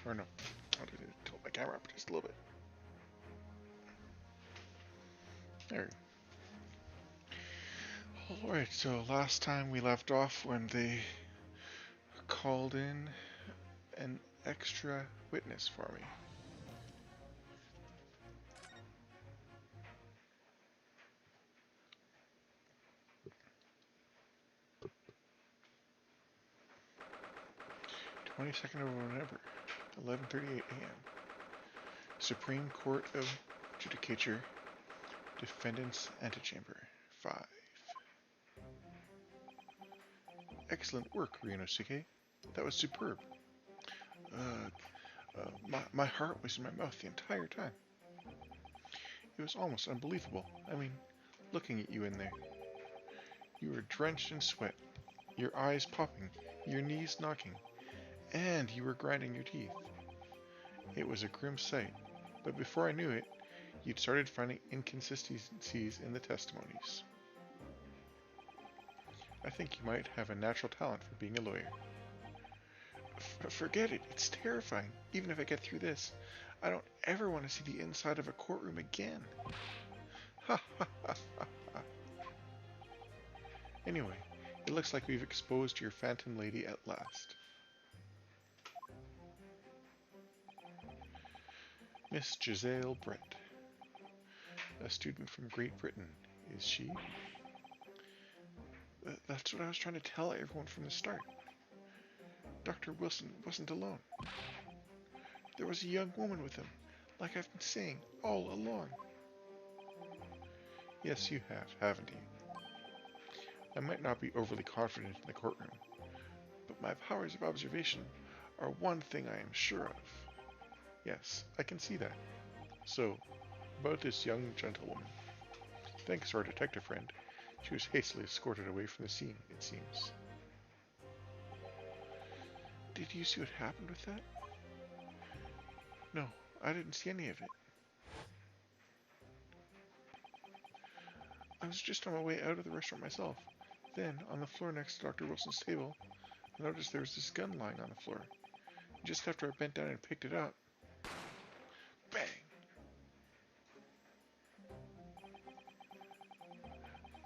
Or no, I'll just tilt my camera up just a little bit. There. Alright, so last time we left off when they called in an extra witness for me. (22nd of November, 11:38 a.m.) Supreme Court of Judicature, Defendant's Antechamber, 5. Excellent work, Ryunosuke. That was superb. My heart was in my mouth the entire time. It was almost unbelievable. I mean, looking at you in there. You were drenched in sweat, your eyes popping, your knees knocking, and you were grinding your teeth. It was a grim sight, but before I knew it, you'd started finding inconsistencies in the testimonies. I think you might have a natural talent for being a lawyer. Forget it, it's terrifying. Even if I get through this, I don't ever want to see the inside of a courtroom again. Ha ha ha ha ha. Anyway, it looks like we've exposed your phantom lady at last. Miss Giselle Brett, a student from Great Britain, is she? That's what I was trying to tell everyone from the start. Dr. Wilson wasn't alone. There was a young woman with him, like I've been saying all along. Yes, you have, haven't you? I might not be overly confident in the courtroom, but my powers of observation are one thing I am sure of. Yes, I can see that. So, about this young gentlewoman. Thanks to our detective friend, she was hastily escorted away from the scene, it seems. Did you see what happened with that? No, I didn't see any of it. I was just on my way out of the restaurant myself. Then, on the floor next to Dr. Wilson's table, I noticed there was this gun lying on the floor. Just after I bent down and picked it up, bang!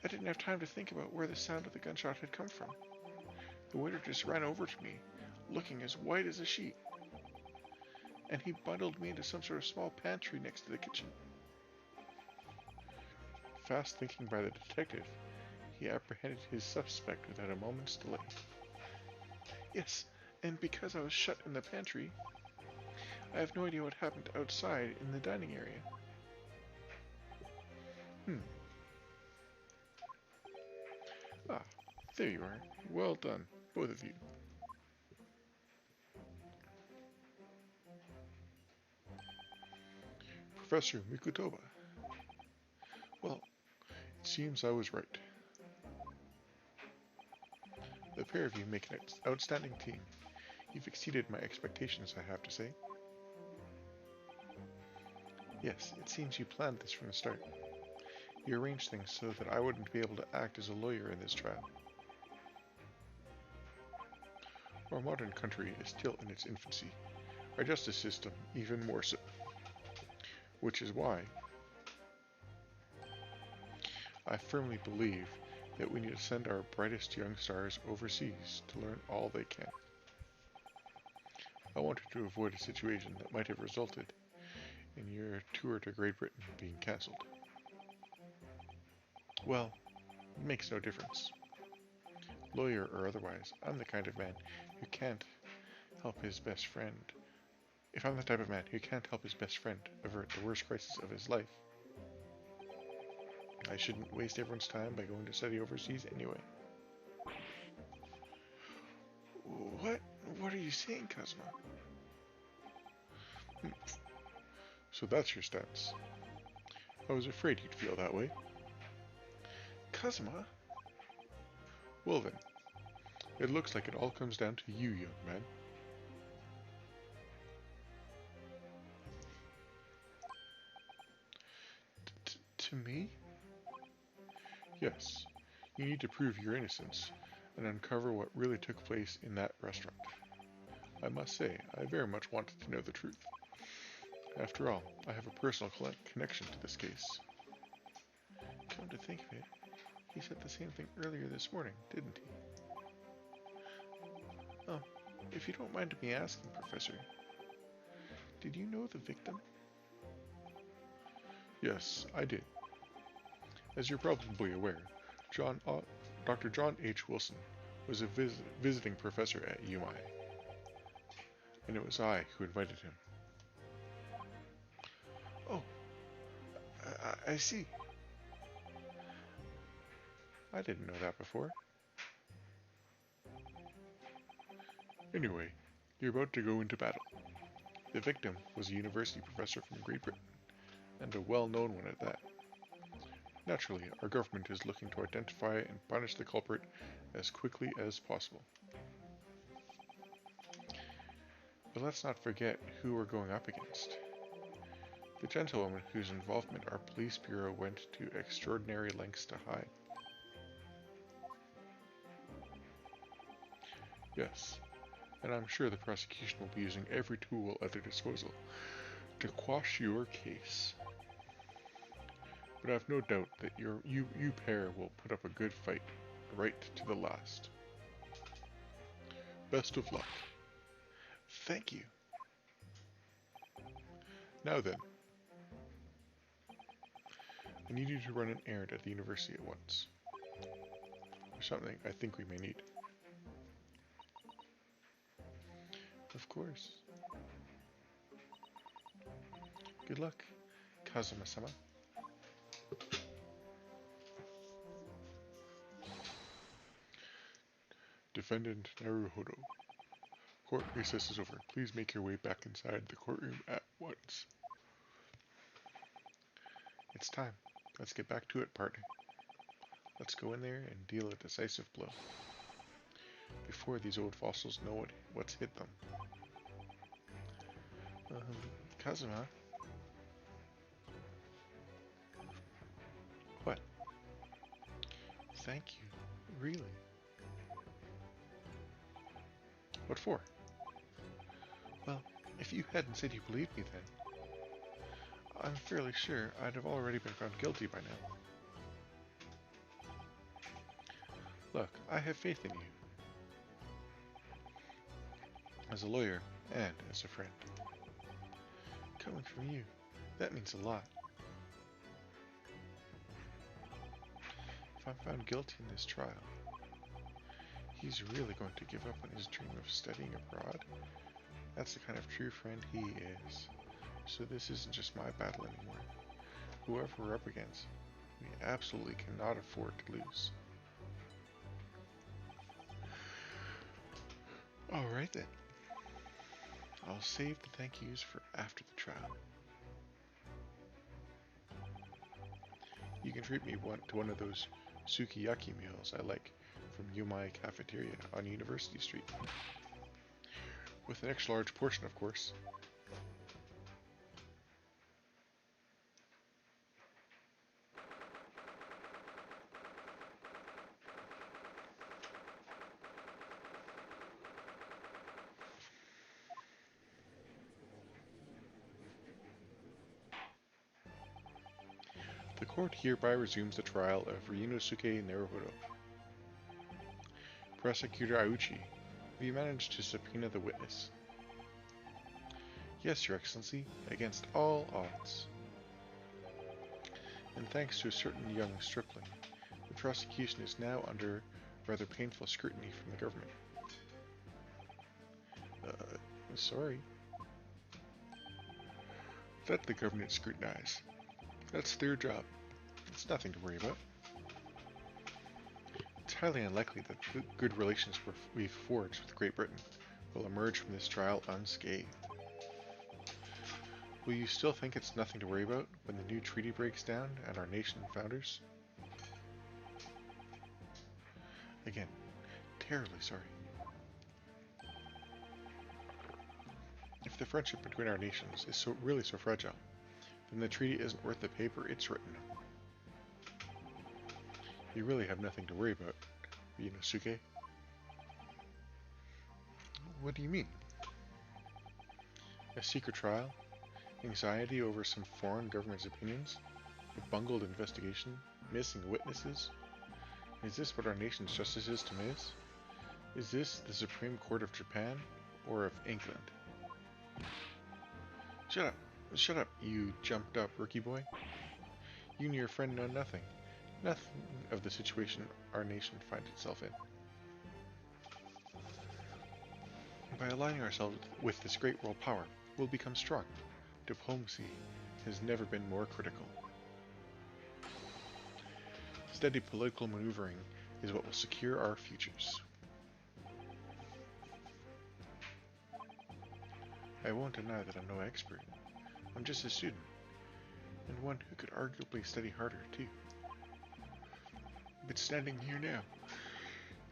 I didn't have time to think about where the sound of the gunshot had come from. The waiter just ran over to me, looking as white as a sheet, and he bundled me into some sort of small pantry next to the kitchen. Fast thinking by the detective, he apprehended his suspect without a moment's delay. Yes, and because I was shut in the pantry, I have no idea what happened outside in the dining area. Ah, there you are. Well done, both of you. Professor Mikutoba. Well, it seems I was right. The pair of you make an outstanding team. You've exceeded my expectations, I have to say. Yes, it seems you planned this from the start. You arranged things so that I wouldn't be able to act as a lawyer in this trial. Our modern country is still in its infancy. Our justice system even more so. Which is why I firmly believe that we need to send our brightest young stars overseas to learn all they can. I wanted to avoid a situation that might have resulted in your tour to Great Britain being cancelled. Well, it makes no difference. Lawyer or otherwise, I'm the kind of man who can't help his best friend. If I'm the type of man who can't help his best friend avert the worst crisis of his life, I shouldn't waste everyone's time by going to study overseas anyway. What? What are you saying, Kazuma? So that's your stance. I was afraid you'd feel that way. Kazuma? Well then, it looks like it all comes down to you, young man. To me? Yes. You need to prove your innocence and uncover what really took place in that restaurant. I must say, I very much wanted to know the truth. After all, I have a personal connection to this case. Come to think of it, he said the same thing earlier this morning, didn't he? Oh, if you don't mind me asking, Professor, did you know the victim? Yes, I did. As you're probably aware, Dr. John H. Wilson was a visiting professor at UMI, and it was I who invited him. Oh, I see. I didn't know that before. Anyway, you're about to go into battle. The victim was a university professor from Great Britain, and a well-known one at that. Naturally, our government is looking to identify and punish the culprit as quickly as possible. But let's not forget who we're going up against. The gentlewoman whose involvement our police bureau went to extraordinary lengths to hide. Yes, and I'm sure the prosecution will be using every tool at their disposal to quash your case. But I've no doubt that you pair will put up a good fight, right to the last. Best of luck. Thank you. Now then, I need you to run an errand at the university at once. There's something I think we may need. Of course. Good luck, Kazuma-sama. Defendant Naruhodo. Court recess is over. Please make your way back inside the courtroom at once. It's time. Let's get back to it, partner. Let's go in there and deal a decisive blow. Before these old fossils know what's hit them. Kazuma? What? Thank you. Really? What for? Well, if you hadn't said you believed me then, I'm fairly sure I'd have already been found guilty by now. Look, I have faith in you. As a lawyer, and as a friend. Coming from you, that means a lot. If I'm found guilty in this trial, he's really going to give up on his dream of studying abroad? That's the kind of true friend he is. So this isn't just my battle anymore. Whoever we're up against, we absolutely cannot afford to lose. Alright then. I'll save the thank yous for after the trial. You can treat me to one of those sukiyaki meals I like from Yumai Cafeteria on University Street. With an extra large portion, of course. The court hereby resumes the trial of Ryunosuke Naruhodo. Prosecutor Auchi, have you managed to subpoena the witness? Yes, Your Excellency, against all odds. And thanks to a certain young stripling, the prosecution is now under rather painful scrutiny from the government. Sorry. Let the government scrutinize. That's their job. It's nothing to worry about. It's highly unlikely that the good relations we've forged with Great Britain will emerge from this trial unscathed. Will you still think it's nothing to worry about when the new treaty breaks down and our nation founders? Again, terribly sorry. If the friendship between our nations is really so fragile, then the treaty isn't worth the paper it's written on. You really have nothing to worry about, Ryunosuke. What do you mean? A secret trial? Anxiety over some foreign government's opinions? A bungled investigation? Missing witnesses? Is this what our nation's justice system is? Is this the Supreme Court of Japan? Or of England? Shut up! Shut up, you jumped up rookie boy. You and your friend know nothing. Nothing of the situation our nation finds itself in. By aligning ourselves with this great world power, we'll become strong. Diplomacy has never been more critical. Steady political maneuvering is what will secure our futures. I won't deny that I'm no expert. I'm just a student, and one who could arguably study harder, too. But standing here now,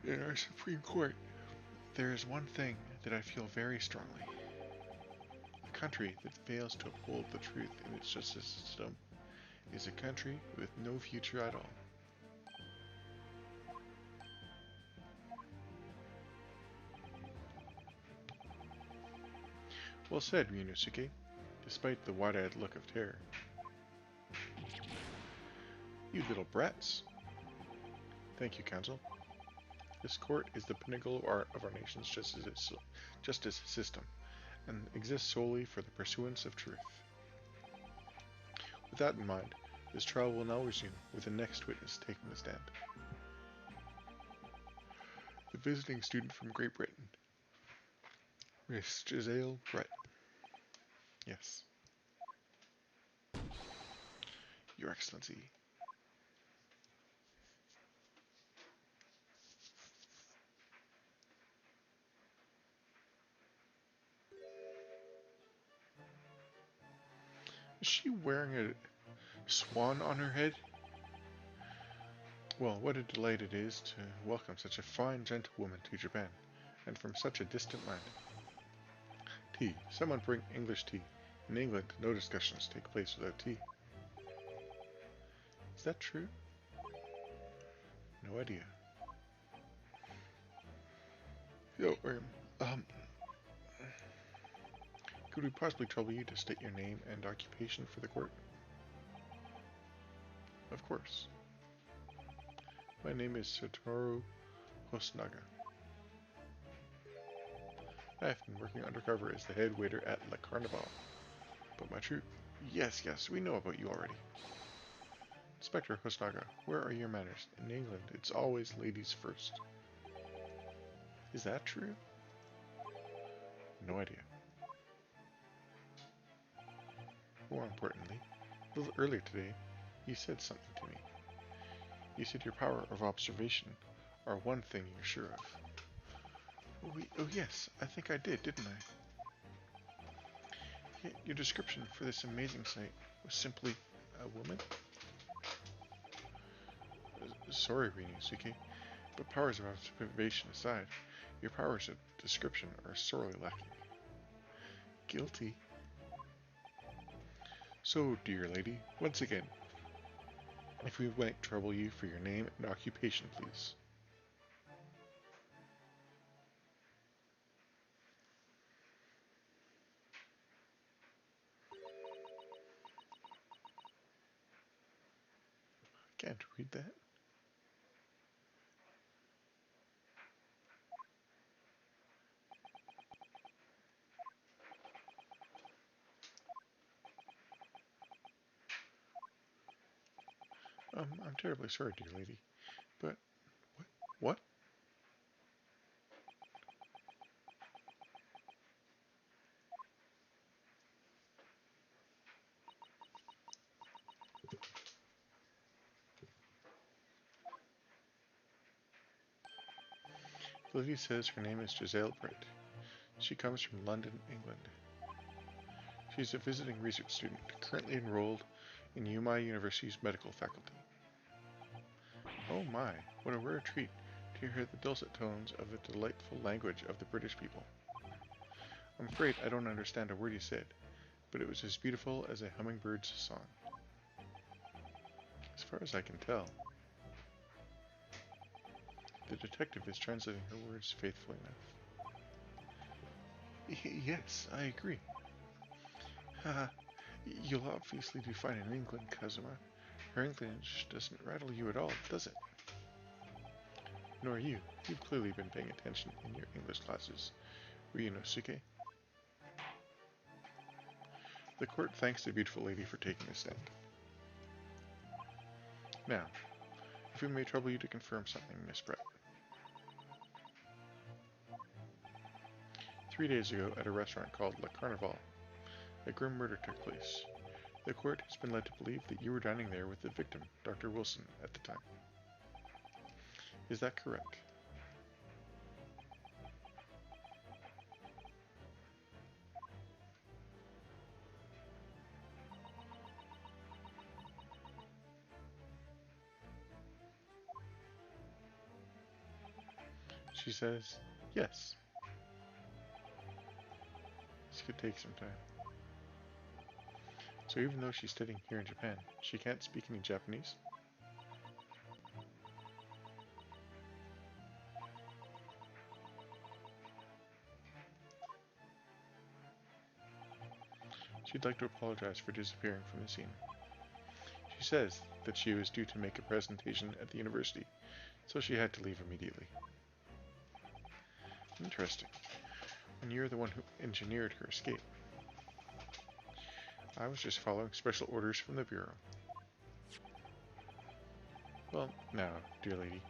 in our Supreme Court, there is one thing that I feel very strongly. A country that fails to uphold the truth in its justice system is a country with no future at all. Well said, Ryunosuke, despite the wide-eyed look of terror. You little brats. Thank you, Counsel. This court is the pinnacle of our nation's justice system, and exists solely for the pursuance of truth. With that in mind, this trial will now resume, with the next witness taking the stand. The visiting student from Great Britain, Miss Giselle Brett. Yes. Your Excellency. Is she wearing a swan on her head? Well, what a delight it is to welcome such a fine gentlewoman to Japan, and from such a distant land. Tea. Someone bring English tea. In England, no discussions take place without tea. Is that true? No idea. Yo, could we possibly trouble you to state your name and occupation for the court? Of course. My name is Satoru Hosonaga. I have been working undercover as the head waiter at Le Carnival. But my true... Yes, we know about you already. Inspector Hosonaga, where are your manners? In England, it's always ladies first. Is that true? No idea. More importantly, a little earlier today, you said something to me. You said your power of observation are one thing you're sure of. Oh yes, I think I did, didn't I? Yet your description for this amazing sight was simply a woman? Sorry, Ryunosuke, but powers of observation aside, your powers of description are sorely lacking. Guilty. So, dear lady, once again, if we might trouble you for your name and occupation, please. Can't read that. I'm terribly sorry, dear lady, but what? The lady says her name is Giselle Britt. She comes from London, England. She's a visiting research student, currently enrolled in UMI University's medical faculty. Oh my, what a rare treat to hear the dulcet tones of the delightful language of the British people. I'm afraid I don't understand a word you said, but it was as beautiful as a hummingbird's song. As far as I can tell. The detective is translating her words faithfully enough. Yes, I agree. Haha, you'll obviously do fine in England, Kazuma. Her English doesn't rattle you at all, does it? Nor you. You've clearly been paying attention in your English classes, Ryunosuke. The court thanks the beautiful lady for taking a stand. Now, if we may trouble you to confirm something, Miss Brett. 3 days ago, at a restaurant called Le Carnival, a grim murder took place. The court has been led to believe that you were dining there with the victim, Dr. Wilson, at the time. Is that correct? She says, yes. This could take some time. So even though she's studying here in Japan, she can't speak any Japanese? She'd like to apologize for disappearing from the scene. She says that she was due to make a presentation at the university, so she had to leave immediately. Interesting. And you're the one who engineered her escape. I was just following special orders from the Bureau. Well, now, dear lady,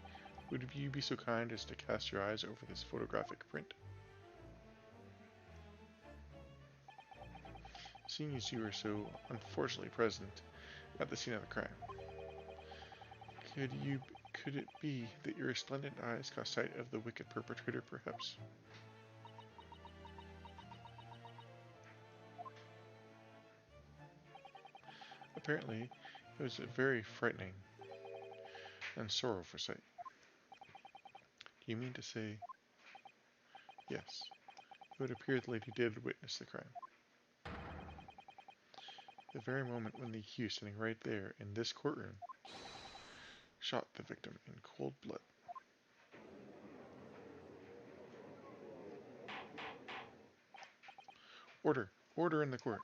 would you be so kind as to cast your eyes over this photographic print? Seeing as you were so unfortunately present at the scene of the crime, could it be that your resplendent eyes caught sight of the wicked perpetrator, perhaps? Apparently, it was a very frightening and sorrowful sight. Do you mean to say... Yes, it would appear the lady did witness the crime. The very moment when the accused sitting right there in this courtroom shot the victim in cold blood. Order! Order in the court!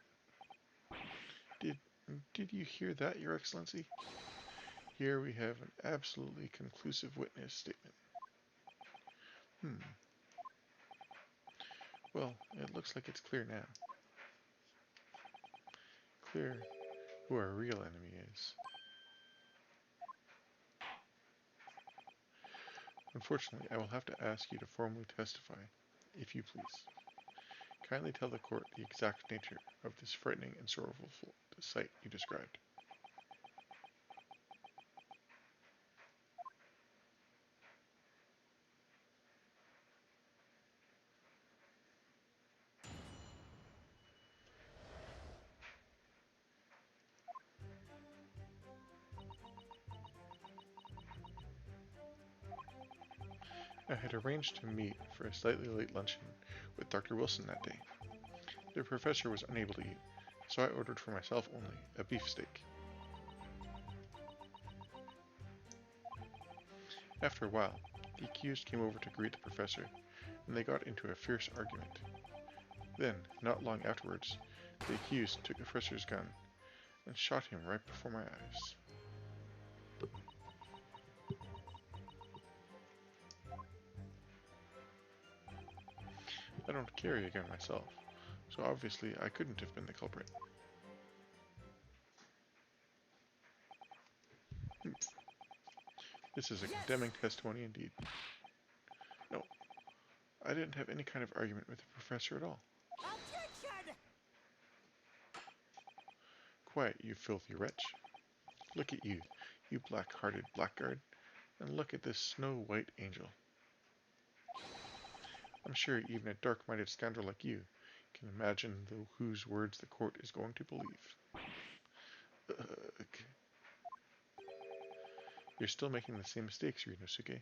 Did you hear that, Your Excellency? Here we have an absolutely conclusive witness statement. Well, it looks like it's clear now. Clear who our real enemy is. Unfortunately, I will have to ask you to formally testify, if you please. Kindly tell the court the exact nature of this frightening and sorrowful sight you described. I had arranged to meet for a slightly late luncheon with Dr. Wilson that day. The professor was unable to eat, so I ordered for myself only a beefsteak. After a while, the accused came over to greet the professor, and they got into a fierce argument. Then, not long afterwards, the accused took the professor's gun and shot him right before my eyes. I don't carry a gun myself, so obviously I couldn't have been the culprit. This is a condemning testimony indeed. No, I didn't have any kind of argument with the professor at all. Objection! Quiet, you filthy wretch. Look at you, you black-hearted blackguard, and look at this snow-white angel. I'm sure even a dark-minded scoundrel like you can imagine whose words the court is going to believe. Ugh. You're still making the same mistakes, Ryunosuke.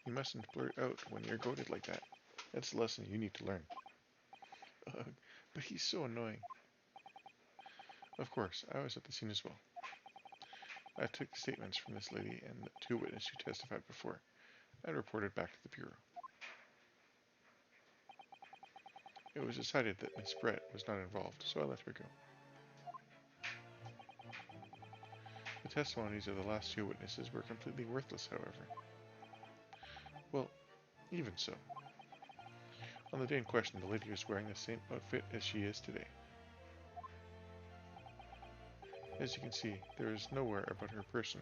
You mustn't blurt out when you're goaded like that. That's a lesson you need to learn. Ugh, but he's so annoying. Of course, I was at the scene as well. I took statements from this lady and the 2 witnesses who testified before, and reported back to the Bureau. It was decided that Miss Brett was not involved, so I let her go. The testimonies of the last two witnesses were completely worthless, however. Well, even so. On the day in question, the lady was wearing the same outfit as she is today. As you can see, there is nowhere about her person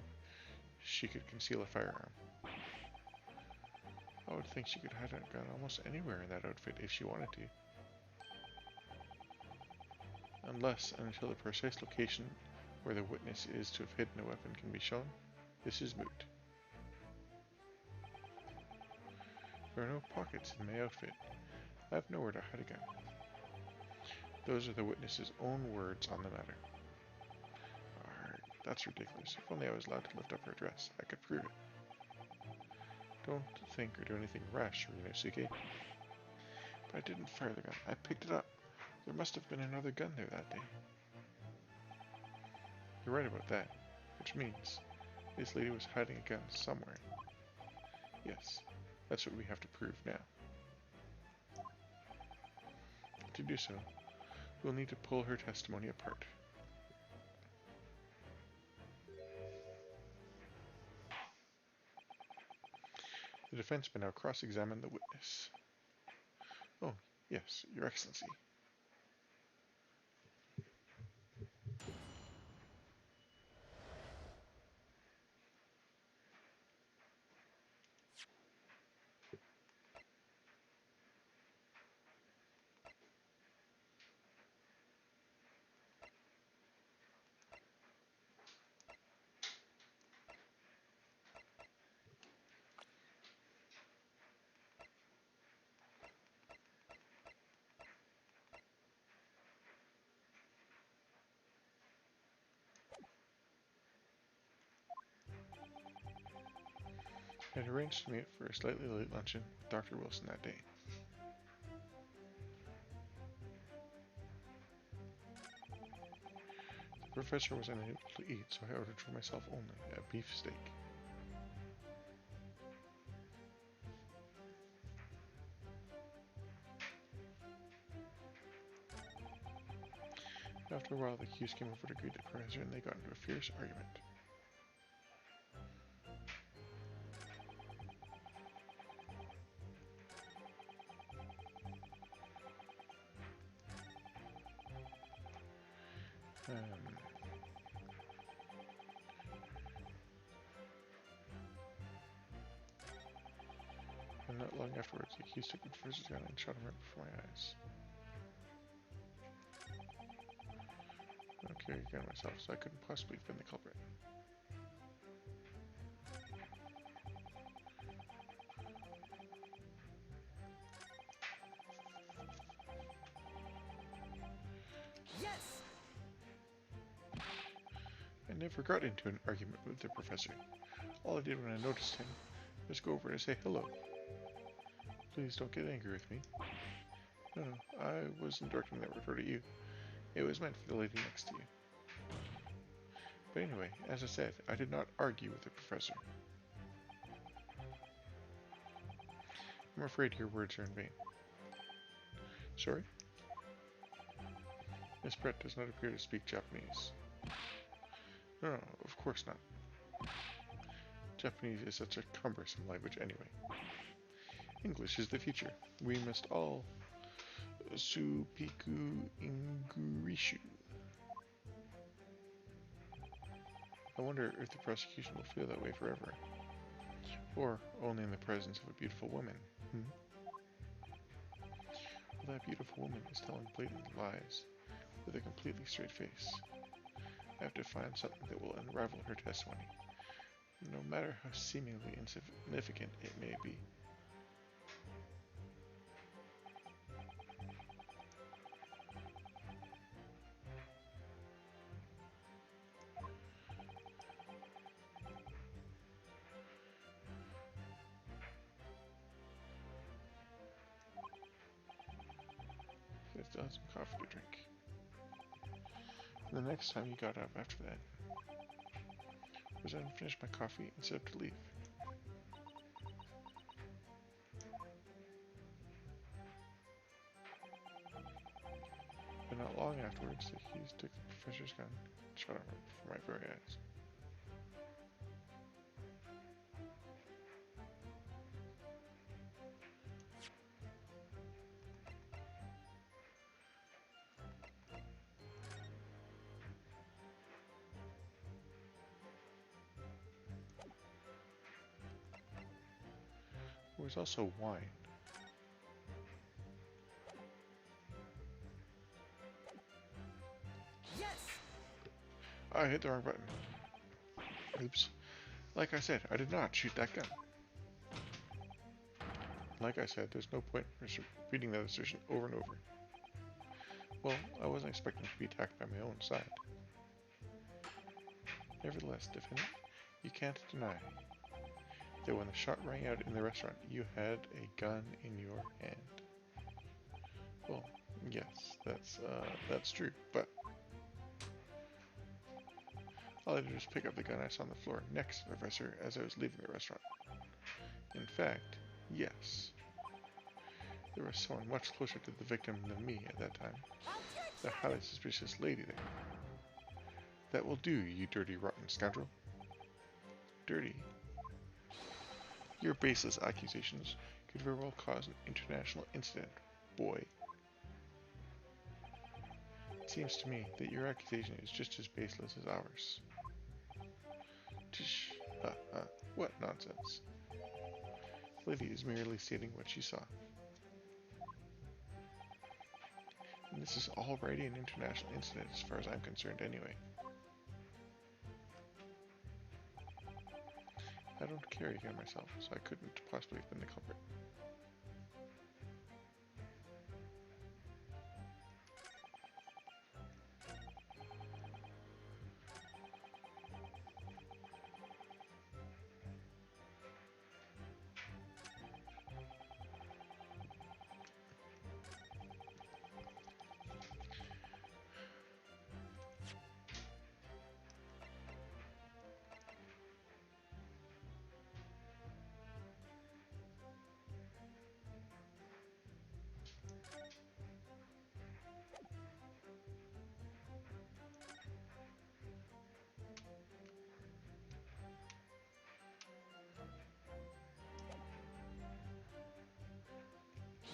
she could conceal a firearm. I would think she could hide a gun almost anywhere in that outfit if she wanted to. Unless and until the precise location where the witness is to have hidden a weapon can be shown, this is moot. There are no pockets in my outfit. I have nowhere to hide a gun. Those are the witness's own words on the matter. That's ridiculous. If only I was allowed to lift up her dress, I could prove it. Don't think or do anything rash, Rinosuke. But I didn't fire the gun. I picked it up. There must have been another gun there that day. You're right about that, which means this lady was hiding a gun somewhere. Yes, that's what we have to prove now. To do so, we'll need to pull her testimony apart. The defense may now cross-examine the witness. Oh, yes, Your Excellency. I had arranged to meet for a slightly late luncheon with Dr. Wilson that day. The professor was unable to eat, so I ordered for myself only a beef steak. After a while, the accused came over to greet the professor, and they got into a fierce argument. And not long afterwards, the accused took the professor's gun and shot him right before my eyes. I don't carry a gun myself, so I couldn't possibly have been the culprit. Yes! I never got into an argument with the professor. All I did when I noticed him was go over and say hello. Please don't get angry with me. No, I wasn't directing that retort at you. It was meant for the lady next to you. But anyway, as I said, I did not argue with the professor. I'm afraid your words are in vain. Sorry? Miss Brett does not appear to speak Japanese. No, of course not. Japanese is such a cumbersome language anyway. English is the future. We must all supiku ingurishu. I wonder if the prosecution will feel that way forever. Or only in the presence of a beautiful woman. Well, that beautiful woman is telling blatant lies with a completely straight face. I have to find something that will unravel her testimony, no matter how seemingly insignificant it may be. I still had some coffee to drink. And the next time he got up after that was I finished my coffee and set up to leave. not long afterwards, the Hughes took the professor's gun and shot him before my very eyes. There was also wine. Yes. I hit the wrong button. Oops. Like I said, I did not shoot that gun. Like I said, there's no point in repeating that assertion over and over. Well, I wasn't expecting to be attacked by my own side. Nevertheless, defendant, you can't deny that when the shot rang out in the restaurant, you had a gun in your hand. Well, yes, that's true, but all I did was pick up the gun I saw on the floor next to the professor as I was leaving the restaurant. In fact, yes, there was someone much closer to the victim than me at that time. The highly suspicious lady there. That will do, you dirty, rotten scoundrel. Dirty? Your baseless accusations could very well cause an international incident, boy. It seems to me that your accusation is just as baseless as ours. Tish, what nonsense. The lady is merely stating what she saw. And this is already an international incident as far as I'm concerned anyway. I don't carry a gun myself, so I couldn't possibly have been the culprit.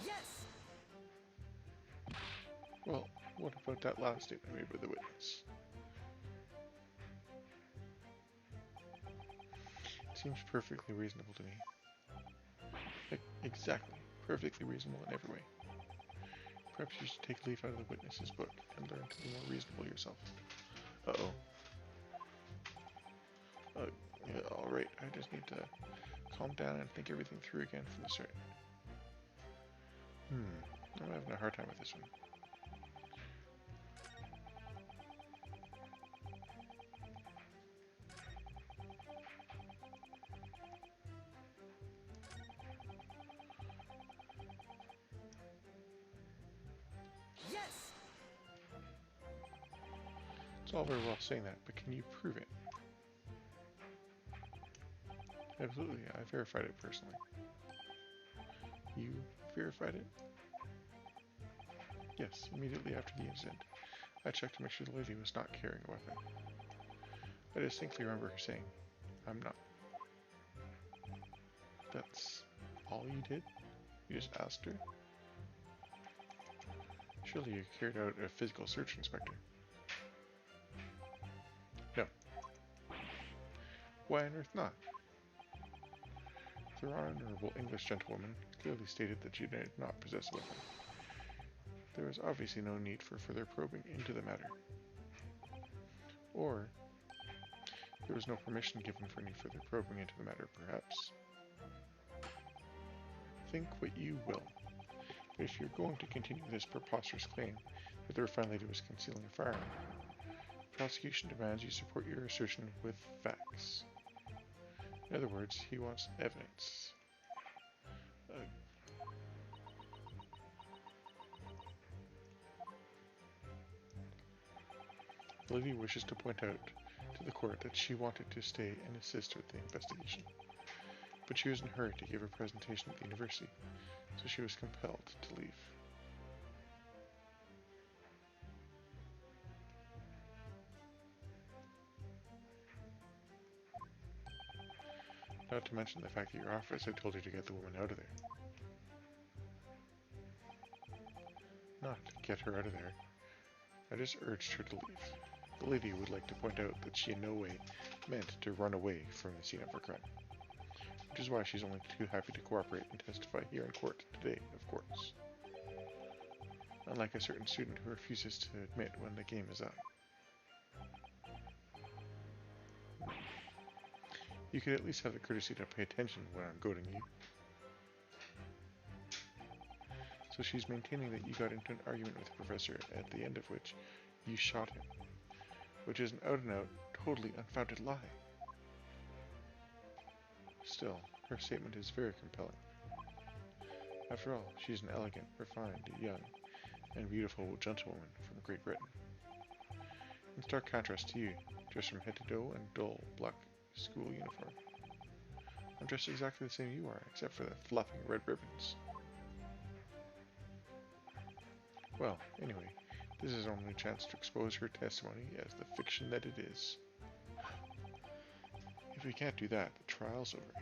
Yes. Well, what about that last statement made by the witness? It seems perfectly reasonable to me. Exactly. Perfectly reasonable in every way. Perhaps you should take a leaf out of the witness's book and learn to be more reasonable yourself. Uh-oh. Yeah, alright, I just need to calm down and think everything through again from the start. I'm having a hard time with this one. Yes. It's all very well saying that, but can you prove it? Absolutely, I verified it personally. You verified it? Yes, immediately after the incident. I checked to make sure the lady was not carrying a weapon. I distinctly remember her saying, "I'm not." That's all you did? You just asked her? Surely you carried out a physical search, Inspector. No. Why on earth not? The honorable English gentlewoman clearly stated that she did not possess a weapon. There was obviously no need for further probing into the matter. Or, there was no permission given for any further probing into the matter, perhaps. Think what you will. But if you're going to continue this preposterous claim that the refined lady was concealing a firearm, the prosecution demands you support your assertion with facts. In other words, he wants evidence. The lady wishes to point out to the court that she wanted to stay and assist with the investigation, but she was in a hurry to give a presentation at the university, so she was compelled to leave. Not to mention the fact that your office had told you to get the woman out of there. Not get her out of there. I just urged her to leave. The lady would like to point out that she in no way meant to run away from the scene of her crime. Which is why she's only too happy to cooperate and testify here in court today, of course. Unlike a certain student who refuses to admit when the game is up. You could at least have the courtesy to pay attention when I'm goading you. So she's maintaining that you got into an argument with the professor, at the end of which you shot him. Which is an out-and-out, totally unfounded lie. Still, her statement is very compelling. After all, she's an elegant, refined, young, and beautiful gentlewoman from Great Britain. In stark contrast to you, dressed from head to toe in dull, black school uniform. I'm dressed exactly the same you are, except for the fluffing red ribbons. Well, anyway, this is our only chance to expose her testimony as the fiction that it is. If we can't do that, the trial's over.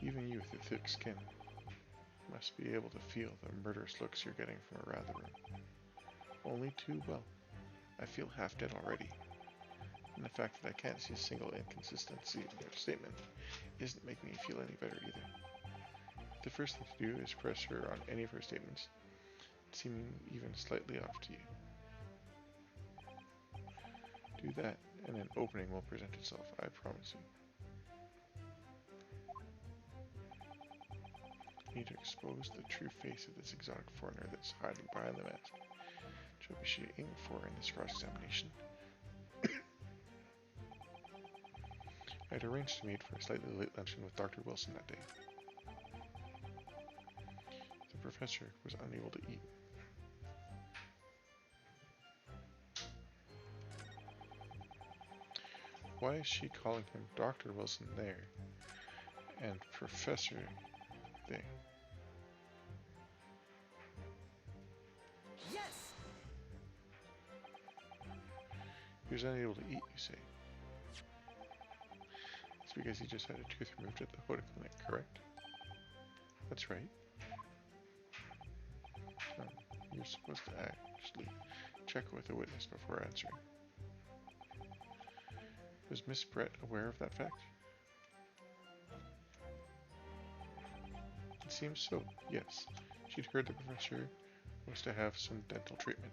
Even you with your thick skin must be able to feel the murderous looks you're getting from around the room. Only too well. I feel half dead already. And the fact that I can't see a single inconsistency in your statement isn't making me feel any better either. The first thing to do is press her on any of her statements, seeming even slightly off to you. Do that, and an opening will present itself, I promise you. You need to expose the true face of this exotic foreigner that's hiding behind the mask. What we should aim for in this cross-examination. I had arranged to meet for a slightly late luncheon with Dr. Wilson that day. The professor was unable to eat. Why is she calling him Dr. Wilson there and Professor thing? Yes! He was unable to eat, you say? It's because he just had a tooth removed at the Hoda clinic, correct? That's right. You're supposed to actually check with a witness before answering. Was Miss Brett aware of that fact? It seems so, yes. She'd heard the professor was to have some dental treatment.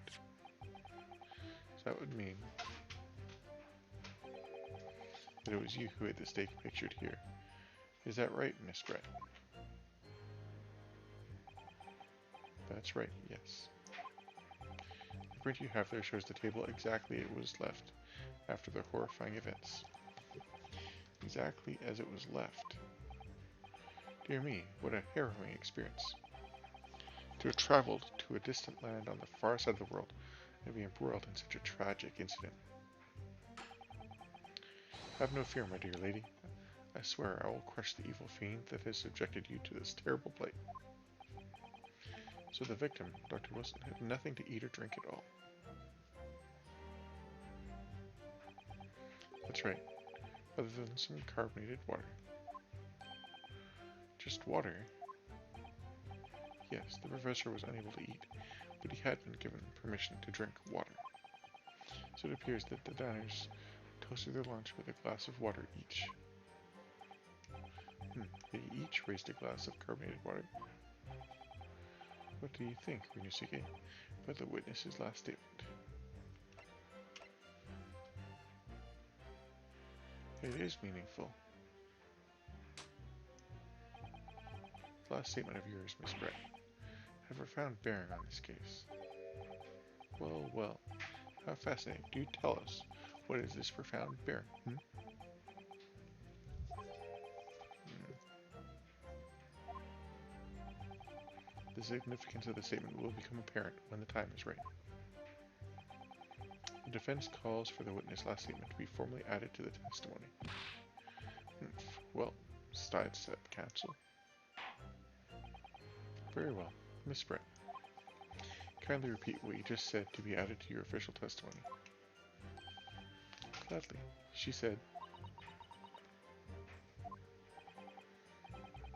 So that would mean that it was you who ate the steak pictured here. Is that right, Miss Brett? That's right, yes. The print you have there shows the table exactly as it was left after the horrifying events. Exactly as it was left. Dear me, what a harrowing experience. To have traveled to a distant land on the far side of the world and be embroiled in such a tragic incident. Have no fear, my dear lady. I swear I will crush the evil fiend that has subjected you to this terrible plight. So the victim, Dr. Wilson, had nothing to eat or drink at all. That's right, other than some carbonated water. Just water? Yes, the professor was unable to eat, but he had been given permission to drink water. So it appears that the diners toasted their lunch with a glass of water each. They each raised a glass of carbonated water. What do you think, Ryunosuke, about the witness's last statement? It is meaningful. The last statement of yours, Miss Brett, have a profound bearing on this case. Well, well, how fascinating. Do tell us, what is this profound bearing? The significance of the statement will become apparent when the time is right. The defense calls for the witness' last statement to be formally added to the testimony. Well, sidestep counsel. Very well, Miss Brett. Kindly repeat what you just said to be added to your official testimony. Gladly. She said,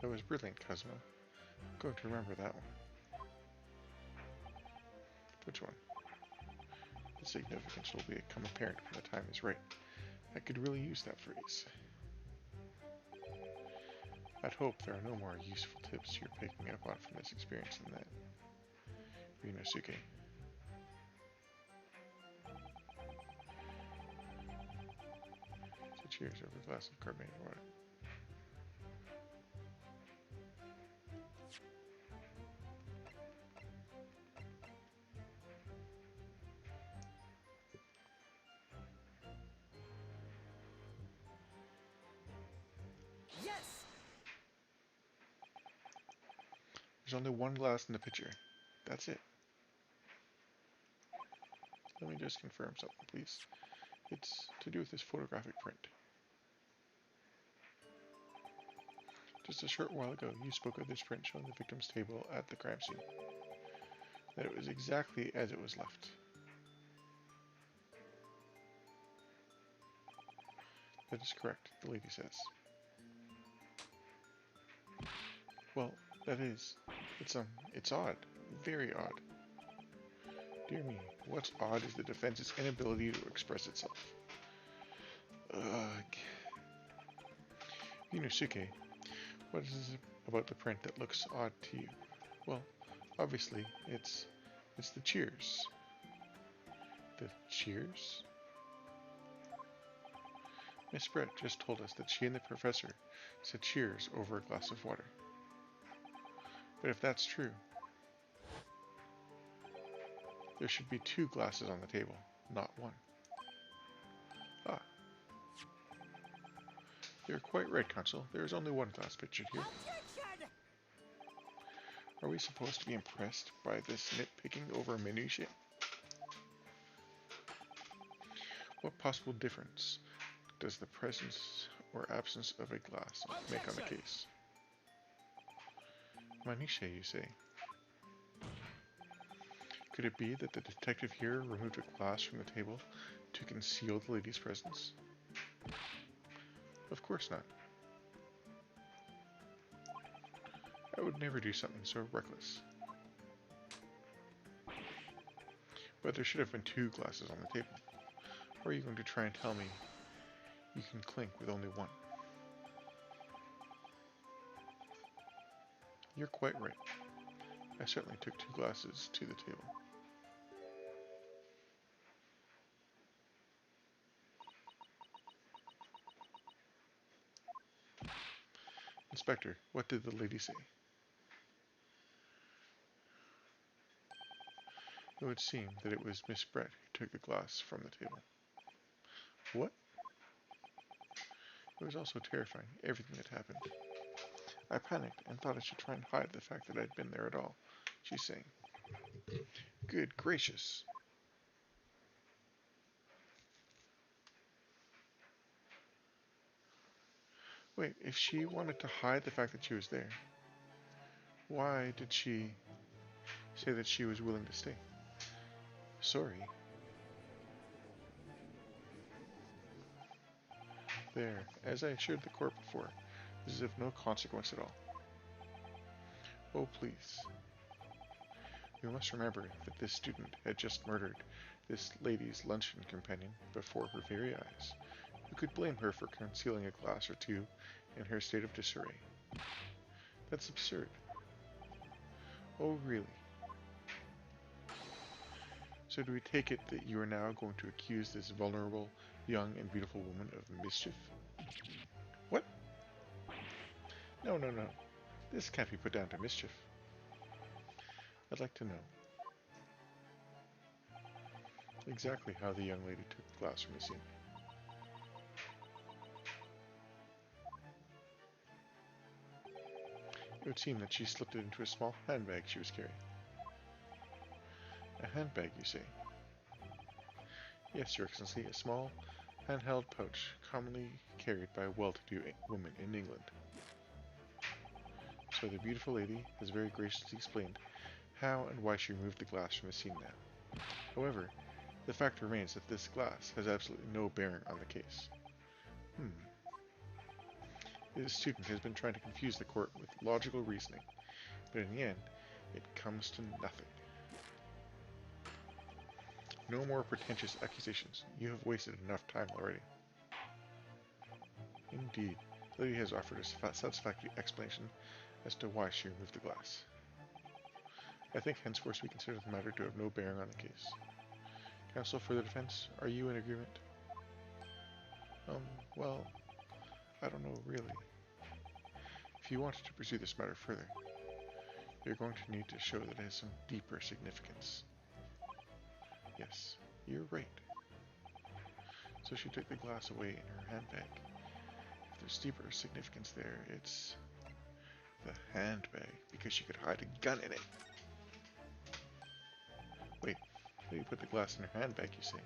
That was brilliant, Cosmo. I'm going to remember that one. Which one? The significance will become apparent when the time is right. I could really use that phrase. I'd hope there are no more useful tips you're picking up on from this experience than that. Ryunosuke. So cheers over a glass of carbonated water. Yes! There's only one glass in the pitcher. That's it. Let me just confirm something, please. It's to do with this photographic print. Just a short while ago, you spoke of this print showing the victim's table at the crime scene. That it was exactly as it was left. That is correct, the lady says. Well, that is. It's odd. Very odd. Dear me, what's odd is the defense's inability to express itself. Ugh. Yunosuke, what is it about the print that looks odd to you? Well, obviously, it's the cheers. The cheers? Miss Brett just told us that she and the professor said cheers over a glass of water. But if that's true, there should be 2 glasses on the table, not 1. Ah. You're quite right, Counsel. There is only 1 glass pictured here. Objection! Are we supposed to be impressed by this nitpicking over minutiae? What possible difference does the presence or absence of a glass make on the case? Minutiae, you say? Could it be that the detective here removed a glass from the table to conceal the lady's presence? Of course not. I would never do something so reckless. But there should have been 2 glasses on the table. Or are you going to try and tell me you can clink with only 1? You're quite right. I certainly took 2 glasses to the table. Inspector, what did the lady say? It would seem that it was Miss Brett who took the glass from the table. What? It was also terrifying, everything that happened. I panicked and thought I should try and hide the fact that I'd been there at all, she's saying. Good gracious! Wait, if she wanted to hide the fact that she was there, why did she say that she was willing to stay? Sorry. There, as I assured the court before, this is of no consequence at all. Oh, please. We must remember that this student had just murdered this lady's luncheon companion before her very eyes. Who could blame her for concealing a glass or 2 in her state of disarray? That's absurd. Oh, really? So do we take it that you are now going to accuse this vulnerable, young, and beautiful woman of mischief? What? No, no, no. This can't be put down to mischief. I'd like to know exactly how the young lady took the glass from the scene. It would seem that she slipped it into a small handbag she was carrying. A handbag, you say? Yes, Your Excellency, a small, handheld pouch commonly carried by a well-to-do woman in England. So the beautiful lady has very graciously explained how and why she removed the glass from the scene now. However, the fact remains that this glass has absolutely no bearing on the case. This student has been trying to confuse the court with logical reasoning, but in the end, it comes to nothing. No more pretentious accusations. You have wasted enough time already. Indeed, the lady has offered a satisfactory explanation as to why she removed the glass. I think henceforth we consider the matter to have no bearing on the case. Counsel for the defense, are you in agreement? Well, I don't know really. If you wanted to pursue this matter further, you're going to need to show that it has some deeper significance. Yes, you're right. So she took the glass away in her handbag. If there's deeper significance there, it's the handbag, because she could hide a gun in it. Wait, you put the glass in her handbag, you say?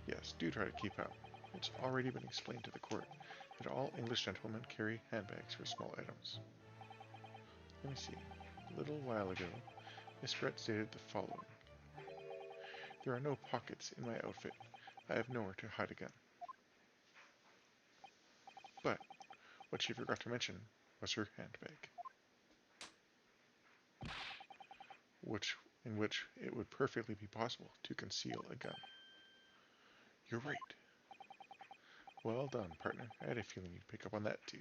Yes, do try to keep up. It's already been explained to the court that all English gentlemen carry handbags for small items. Let me see. A little while ago, Miss Brett stated the following. There are no pockets in my outfit. I have nowhere to hide a gun. But what she forgot to mention was her handbag, in which it would perfectly be possible to conceal a gun. You're right. Well done, partner. I had a feeling you'd pick up on that too.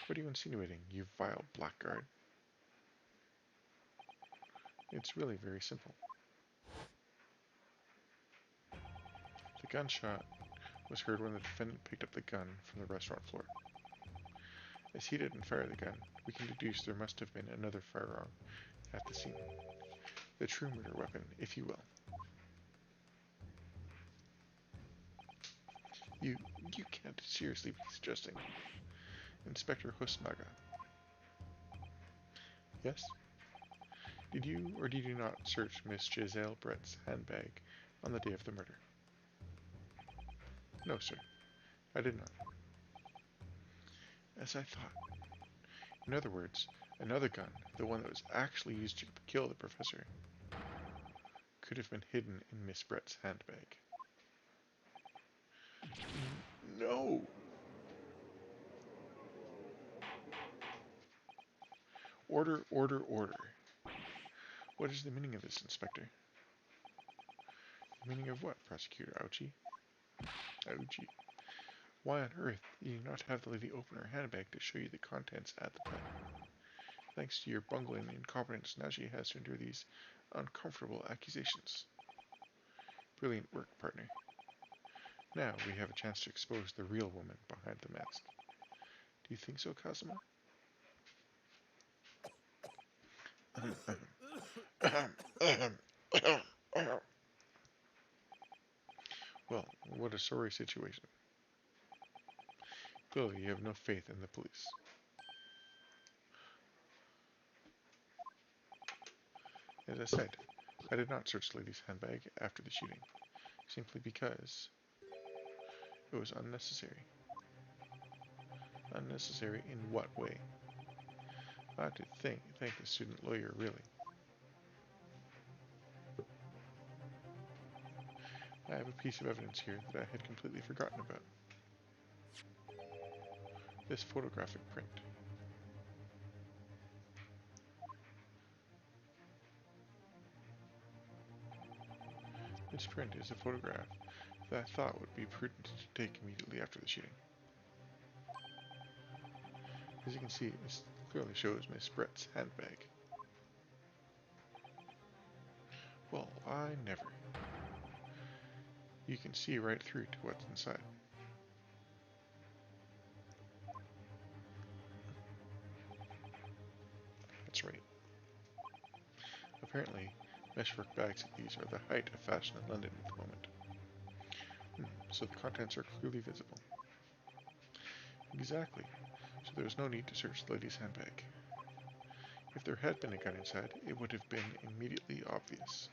What are you insinuating, you vile blackguard? It's really very simple. The gunshot was heard when the defendant picked up the gun from the restaurant floor. As he didn't fire the gun, we can deduce there must have been another firearm at the scene. The true murder weapon, if you will. You can't seriously be suggesting. Inspector Husmaga. Yes? Did you or did you not search Miss Giselle Brett's handbag on the day of the murder? No, sir. I did not. As I thought. In other words, another gun, the one that was actually used to kill the professor, could have been hidden in Miss Brett's handbag. No! Order, order, order. What is the meaning of this, Inspector? The meaning of what, Prosecutor Ouchie? Ouchie. Why on earth did you not have the lady open her handbag to show you the contents at the time? Thanks to your bungling and incompetence, now she has to endure these uncomfortable accusations. Brilliant work, partner. Now we have a chance to expose the real woman behind the mask. Do you think so, Kazuma? Well, what a sorry situation. Clearly, you have no faith in the police. As I said, I did not search the lady's handbag after the shooting, simply because it was unnecessary. Unnecessary in what way? I had to thank the student lawyer, really. I have a piece of evidence here that I had completely forgotten about. This photographic print. This print is a photograph that I thought would be prudent to take immediately after the shooting. As you can see, this clearly shows Miss Brett's handbag. Well, I never. You can see right through to what's inside. That's right. Apparently, meshwork bags like these are the height of fashion in London at the moment. So the contents are clearly visible. Exactly. So there was no need to search the lady's handbag. If there had been a gun inside, it would have been immediately obvious.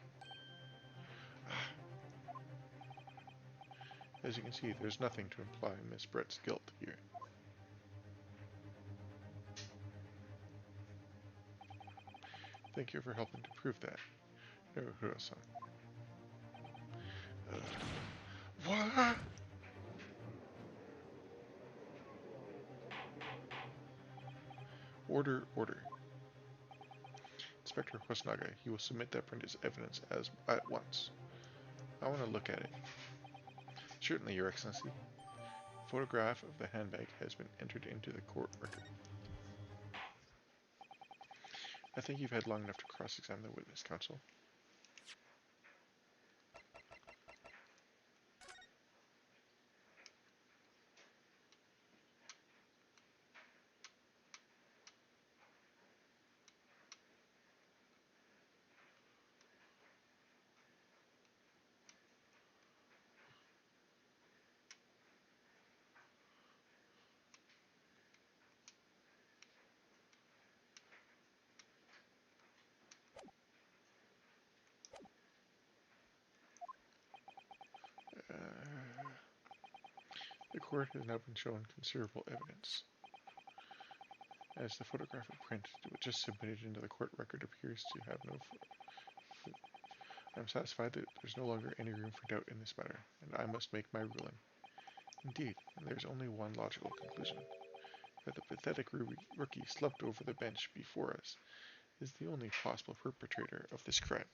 As you can see, there's nothing to imply Miss Brett's guilt here. Thank you for helping to prove that, Naruhiro-san. What? Order, order. Inspector Hosnaga, he will submit that print as evidence at once. I want to look at it. Certainly, Your Excellency. A photograph of the handbag has been entered into the court record. I think you've had long enough to cross-examine the witness, counsel. The court has now been shown considerable evidence. As the photographic print just submitted into the court record appears to have no... I'm satisfied that there's no longer any room for doubt in this matter, and I must make my ruling. Indeed, there's only one logical conclusion. That the pathetic rookie slumped over the bench before us is the only possible perpetrator of this crime.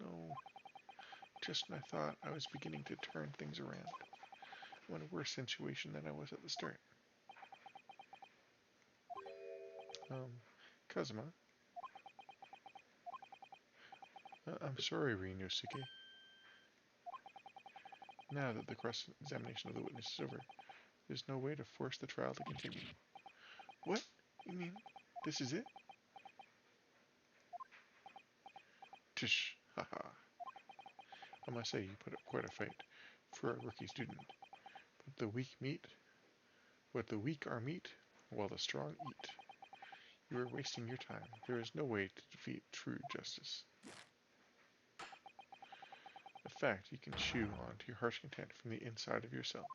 No, just when I thought I was beginning to turn things around. I'm in a worse situation than I was at the start. Kazuma? I'm sorry, Ryunosuke. Now that the cross-examination of the witness is over, there's no way to force the trial to continue. What? You mean this is it? Tish, haha. I must say you put up quite a fight for a rookie student. But the weak are meat, while the strong eat. You are wasting your time. There is no way to defeat true justice. In fact, you can chew on to your harsh content from the inside of your cell.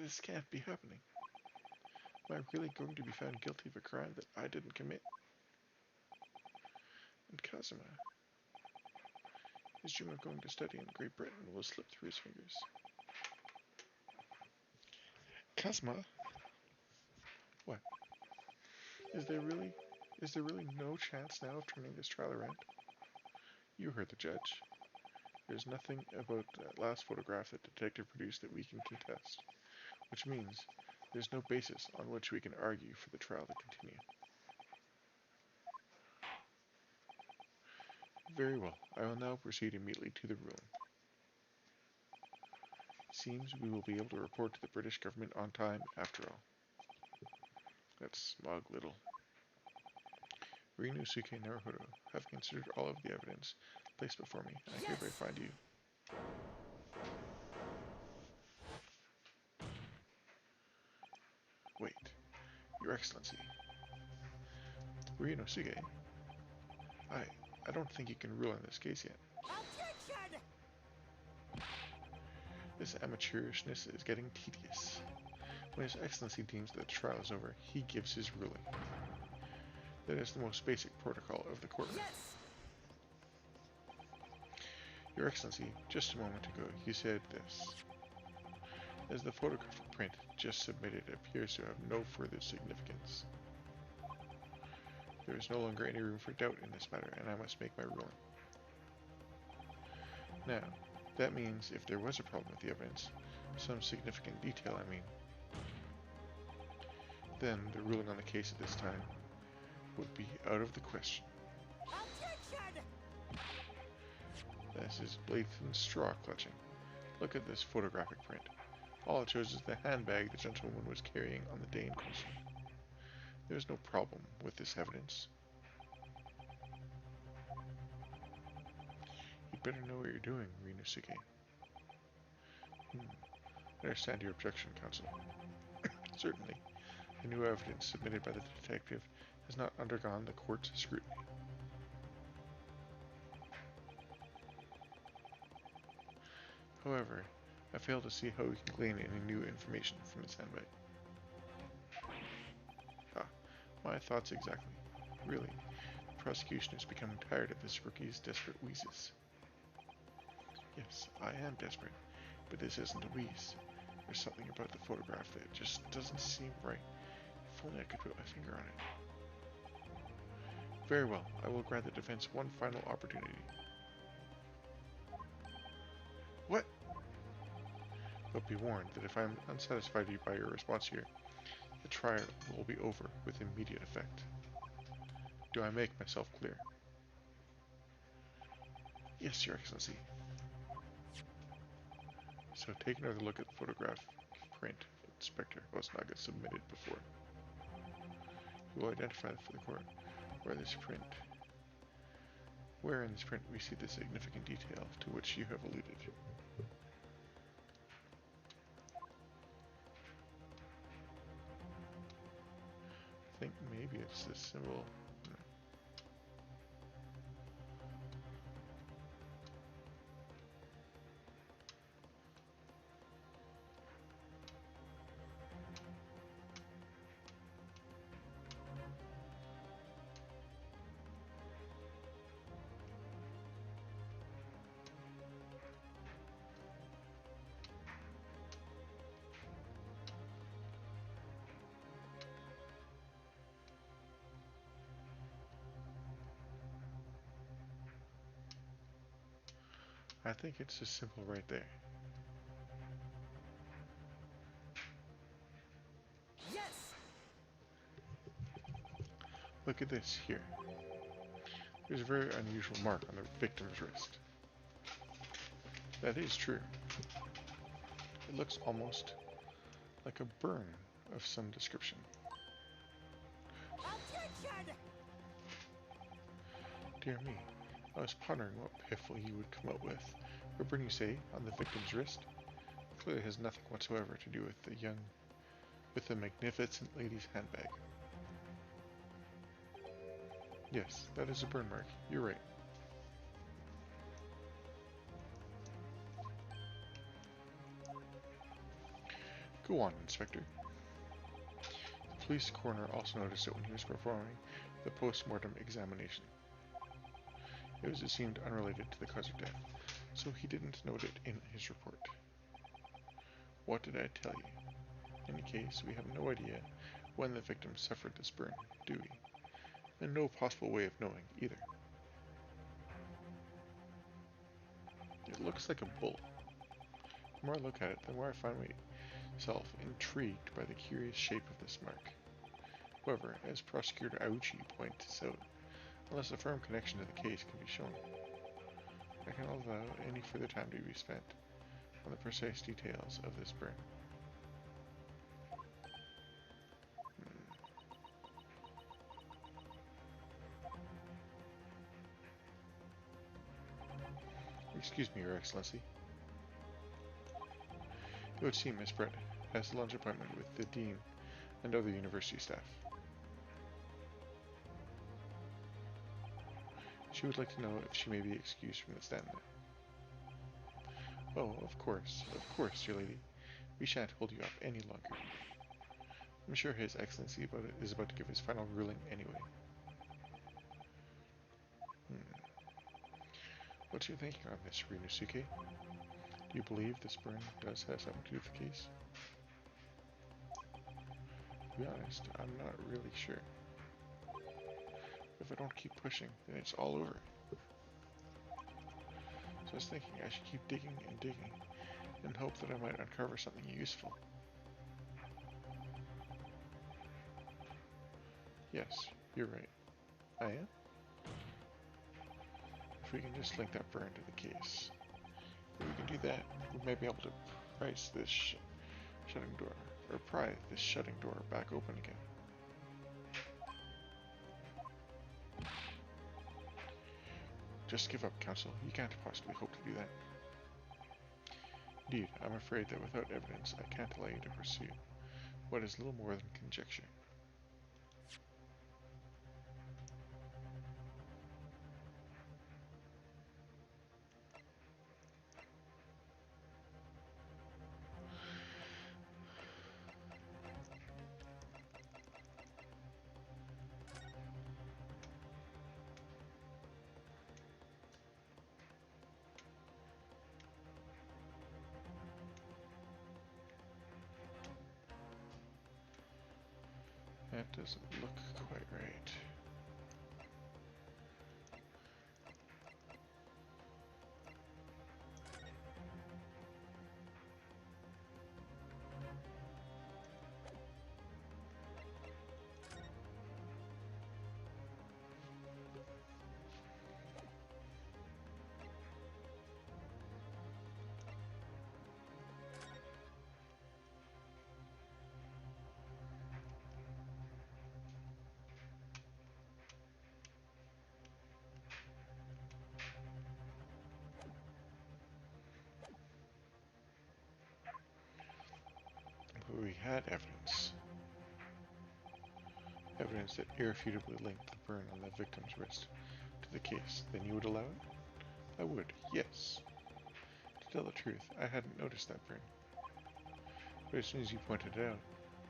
This can't be happening. Am I really going to be found guilty of a crime that I didn't commit? And Kazuma, his dream of going to study in Great Britain will slip through his fingers. Kazuma? What? Is there really no chance now of turning this trial around? You heard the judge. There's nothing about that last photograph that detective produced that we can contest, which means there's no basis on which we can argue for the trial to continue. Very well, I will now proceed immediately to the ruling. Seems we will be able to report to the British government on time after all. That smug little. Ryunosuke Naruhodo, have considered all of the evidence placed before me, and I hereby find you. Wait, Your Excellency. Ryunosuke, I don't think you can rule on this case yet. Objection! This amateurishness is getting tedious. When His Excellency deems that the trial is over, he gives his ruling. That is the most basic protocol of the courtroom. Yes! Your Excellency, just a moment ago, you said this. As the photographic print just submitted appears to have no further significance. There is no longer any room for doubt in this matter, and I must make my ruling. Now, that means if there was a problem with the evidence, some significant detail I mean, then the ruling on the case at this time would be out of the question. Objection! This is blatant straw clutching. Look at this photographic print. All it shows is the handbag the gentleman was carrying on the day in question. There is no problem with this evidence. You'd better know what you're doing, Ryunosuke. I understand your objection, counsel. Certainly, the new evidence submitted by the detective has not undergone the court's scrutiny. However, I fail to see how we can glean any new information from this handbag. My thoughts exactly. Really, the prosecution is becoming tired of this rookie's desperate wheezes. Yes, I am desperate, but this isn't a wheeze. There's something about the photograph that just doesn't seem right. If only I could put my finger on it. Very well, I will grant the defense one final opportunity. What? But be warned that if I am unsatisfied by your response here, the trial will be over with immediate effect. Do I make myself clear? Yes, Your Excellency. So take another look at the photograph print, Inspector. Was not get submitted before. You will identify for the court where in this print we see the significant detail to which you have alluded. I think maybe it's this symbol. I think it's this symbol right there. Yes! Look at this here. There's a very unusual mark on the victim's wrist. That is true. It looks almost like a burn of some description. Attention! Dear me, I was pondering what piffle you would come up with. The burn, you say, on the victim's wrist? It clearly has nothing whatsoever to do with the magnificent lady's handbag. Yes, that is a burn mark. You're right. Go on, Inspector. The police coroner also noticed it when he was performing the post-mortem examination. It seemed unrelated to the cause of death, so he didn't note it in his report. What did I tell you? In any case, we have no idea when the victim suffered this burn, do we? And no possible way of knowing either. It looks like a bull. The more I look at it, the more I find myself intrigued by the curious shape of this mark. However, as Prosecutor Auchi points out, unless a firm connection to the case can be shown, I cannot allow any further time to be spent on the precise details of this burn. Excuse me, Your Excellency. It would seem Miss Brett has a lunch appointment with the Dean and other university staff. She would like to know if she may be excused from the stand now. Oh, of course, dear lady. We shan't hold you up any longer. I'm sure His Excellency is about to give his final ruling anyway. What's your thinking on this, Ryunosuke? Do you believe this burn does have something to do with the case? To be honest, I'm not really sure. If I don't keep pushing, then it's all over. So I was thinking I should keep digging and digging, and hope that I might uncover something useful. Yes, you're right. I am? If we can just link that burn to the case. If we can do that, we may be able to pry this shutting door back open again. Just give up, Counsel. You can't possibly hope to do that. Indeed, I'm afraid that without evidence, I can't allow you to pursue what is little more than conjecture. That doesn't look quite right. But we had evidence. Evidence that irrefutably linked the burn on the victim's wrist to the case. Then you would allow it? I would, yes. To tell the truth, I hadn't noticed that burn. But as soon as you pointed it out,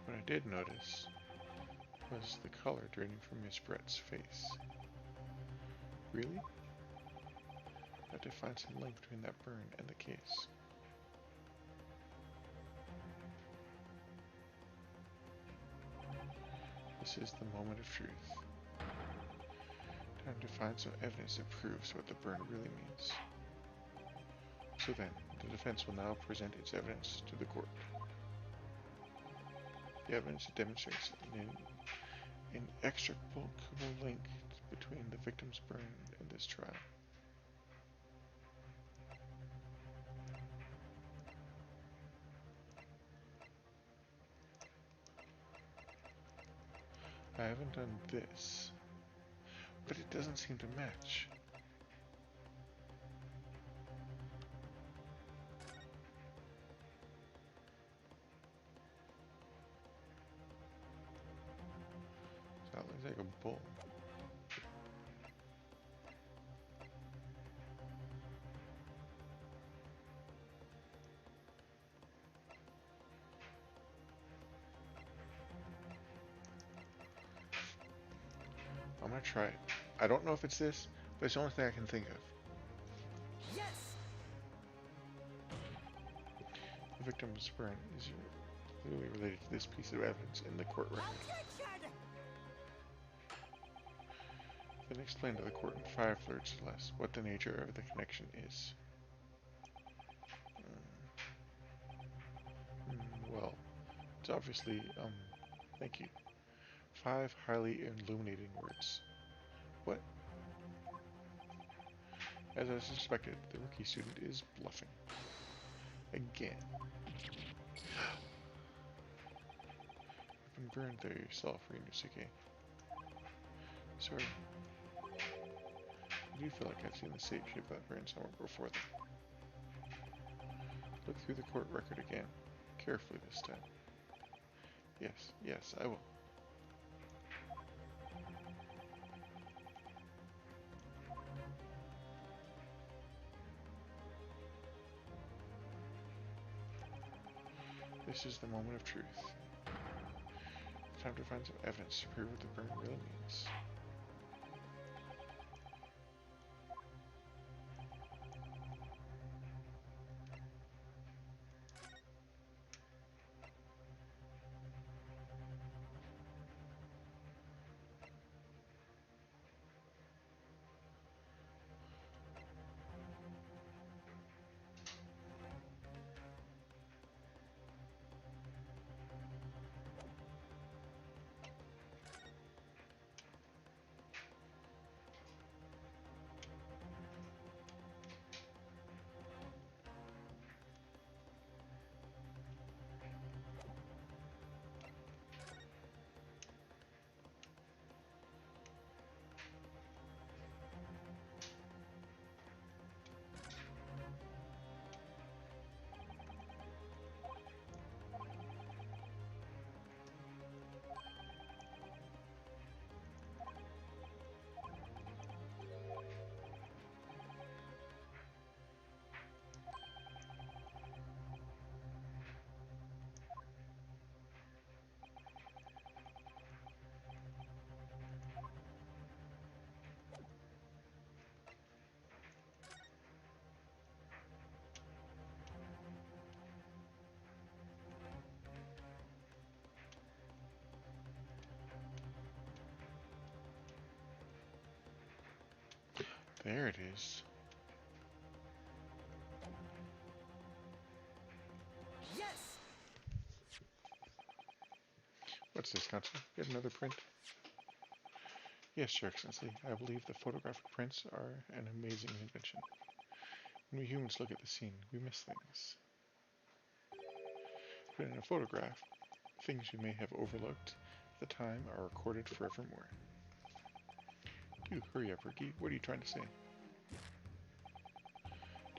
what I did notice was the color draining from Miss Brett's face. Really? I have to find some link between that burn and the case. This is the moment of truth. Time to find some evidence that proves what the burn really means. So then, the defense will now present its evidence to the court. The evidence demonstrates an inextricable link between the victim's burn and this trial. I haven't done this, but it doesn't seem to match. That looks like a bull. I'm gonna try it. I don't know if it's this, but it's the only thing I can think of. Yes. The victim's burn is clearly related to this piece of evidence in the court record. Attention. Then explain to the court in 5 words or less what the nature of the connection is. Well, it's obviously, thank you. 5 highly illuminating words. What? As I suspected, the rookie student is bluffing. Again. You've been burned there yourself, Ryunosuke. Sorry. I do feel like I've seen the shape of that burn somewhere before then. Look through the court record again. Carefully this time. Yes, I will. This is the moment of truth. Time to find some evidence to prove what the burn really means. There it is. Yes! What's this, Council? Yet another print? Yes, Your Excellency. I believe the photographic prints are an amazing invention. When we humans look at the scene, we miss things. But in a photograph, things we may have overlooked at the time are recorded forevermore. Do hurry up, Ricky. What are you trying to say?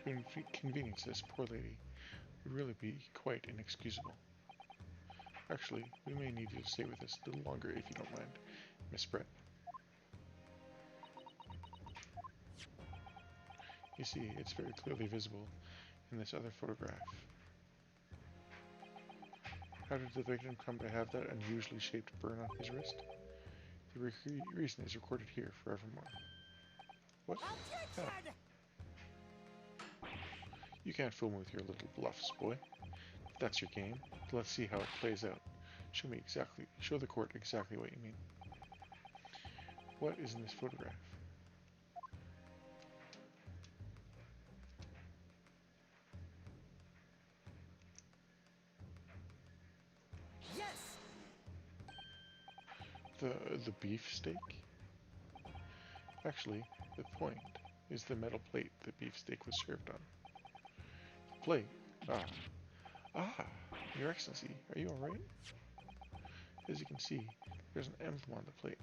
To inconvenience this poor lady would really be quite inexcusable. Actually, we may need you to stay with us a little longer if you don't mind, Miss Brett. You see, it's very clearly visible in this other photograph. How did the victim come to have that unusually shaped burn on his wrist? The reason is recorded here forevermore. What? How? You can't fool me with your little bluffs, boy. If that's your game, let's see how it plays out. Show the court exactly what you mean. What is in this photograph? Yes! The beef steak? Actually, the point is the metal plate the beef steak was served on. The plate? Ah, Your Excellency, are you alright? As you can see, there's an emblem on the plate.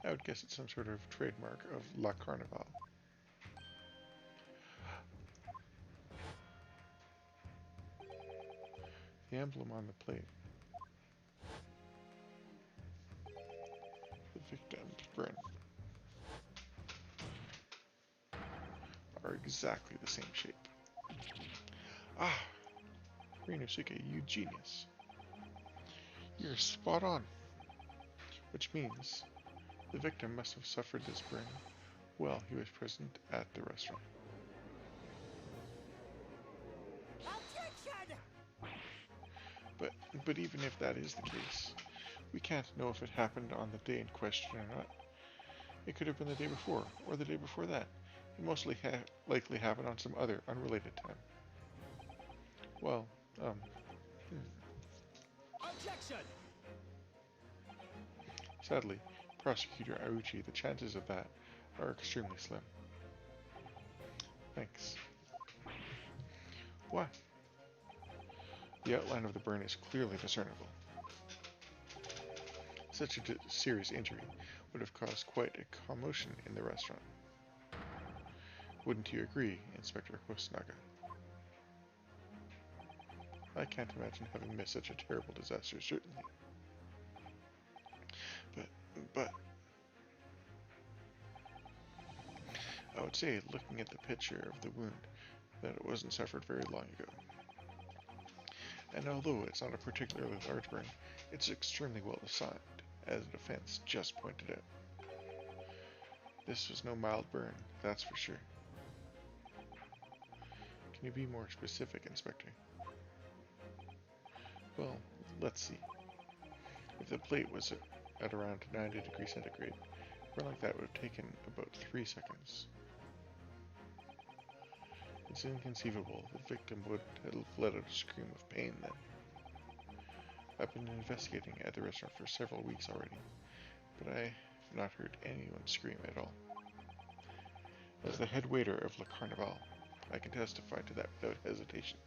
I would guess it's some sort of trademark of La Carnival. The emblem on the plate. The victim's burn are exactly the same shape. Ah, Rinosuke, you genius. You're spot on. Which means the victim must have suffered this burn while he was present at the restaurant. Objection! But even if that is the case, we can't know if it happened on the day in question or not. It could have been the day before, or the day before that. It most likely happened on some other unrelated time. Well, Objection! Sadly, Prosecutor Auchi, the chances of that are extremely slim. Thanks. What? The outline of the burn is clearly discernible. Such a serious injury would have caused quite a commotion in the restaurant. Wouldn't you agree, Inspector Hosonaga? I can't imagine having missed such a terrible disaster, certainly. But I would say, looking at the picture of the wound, that it wasn't suffered very long ago. And although it's not a particularly large burn, it's extremely well designed, as the defense just pointed out. This was no mild burn, that's for sure. Can you be more specific, Inspector? Well, let's see. If the plate was at around 90 degrees centigrade, a burn like that would have taken about 3 seconds. It's inconceivable the victim would have let out a scream of pain then. I've been investigating at the restaurant for several weeks already, but I have not heard anyone scream at all. As the head waiter of La Carnival, I can testify to that without hesitation.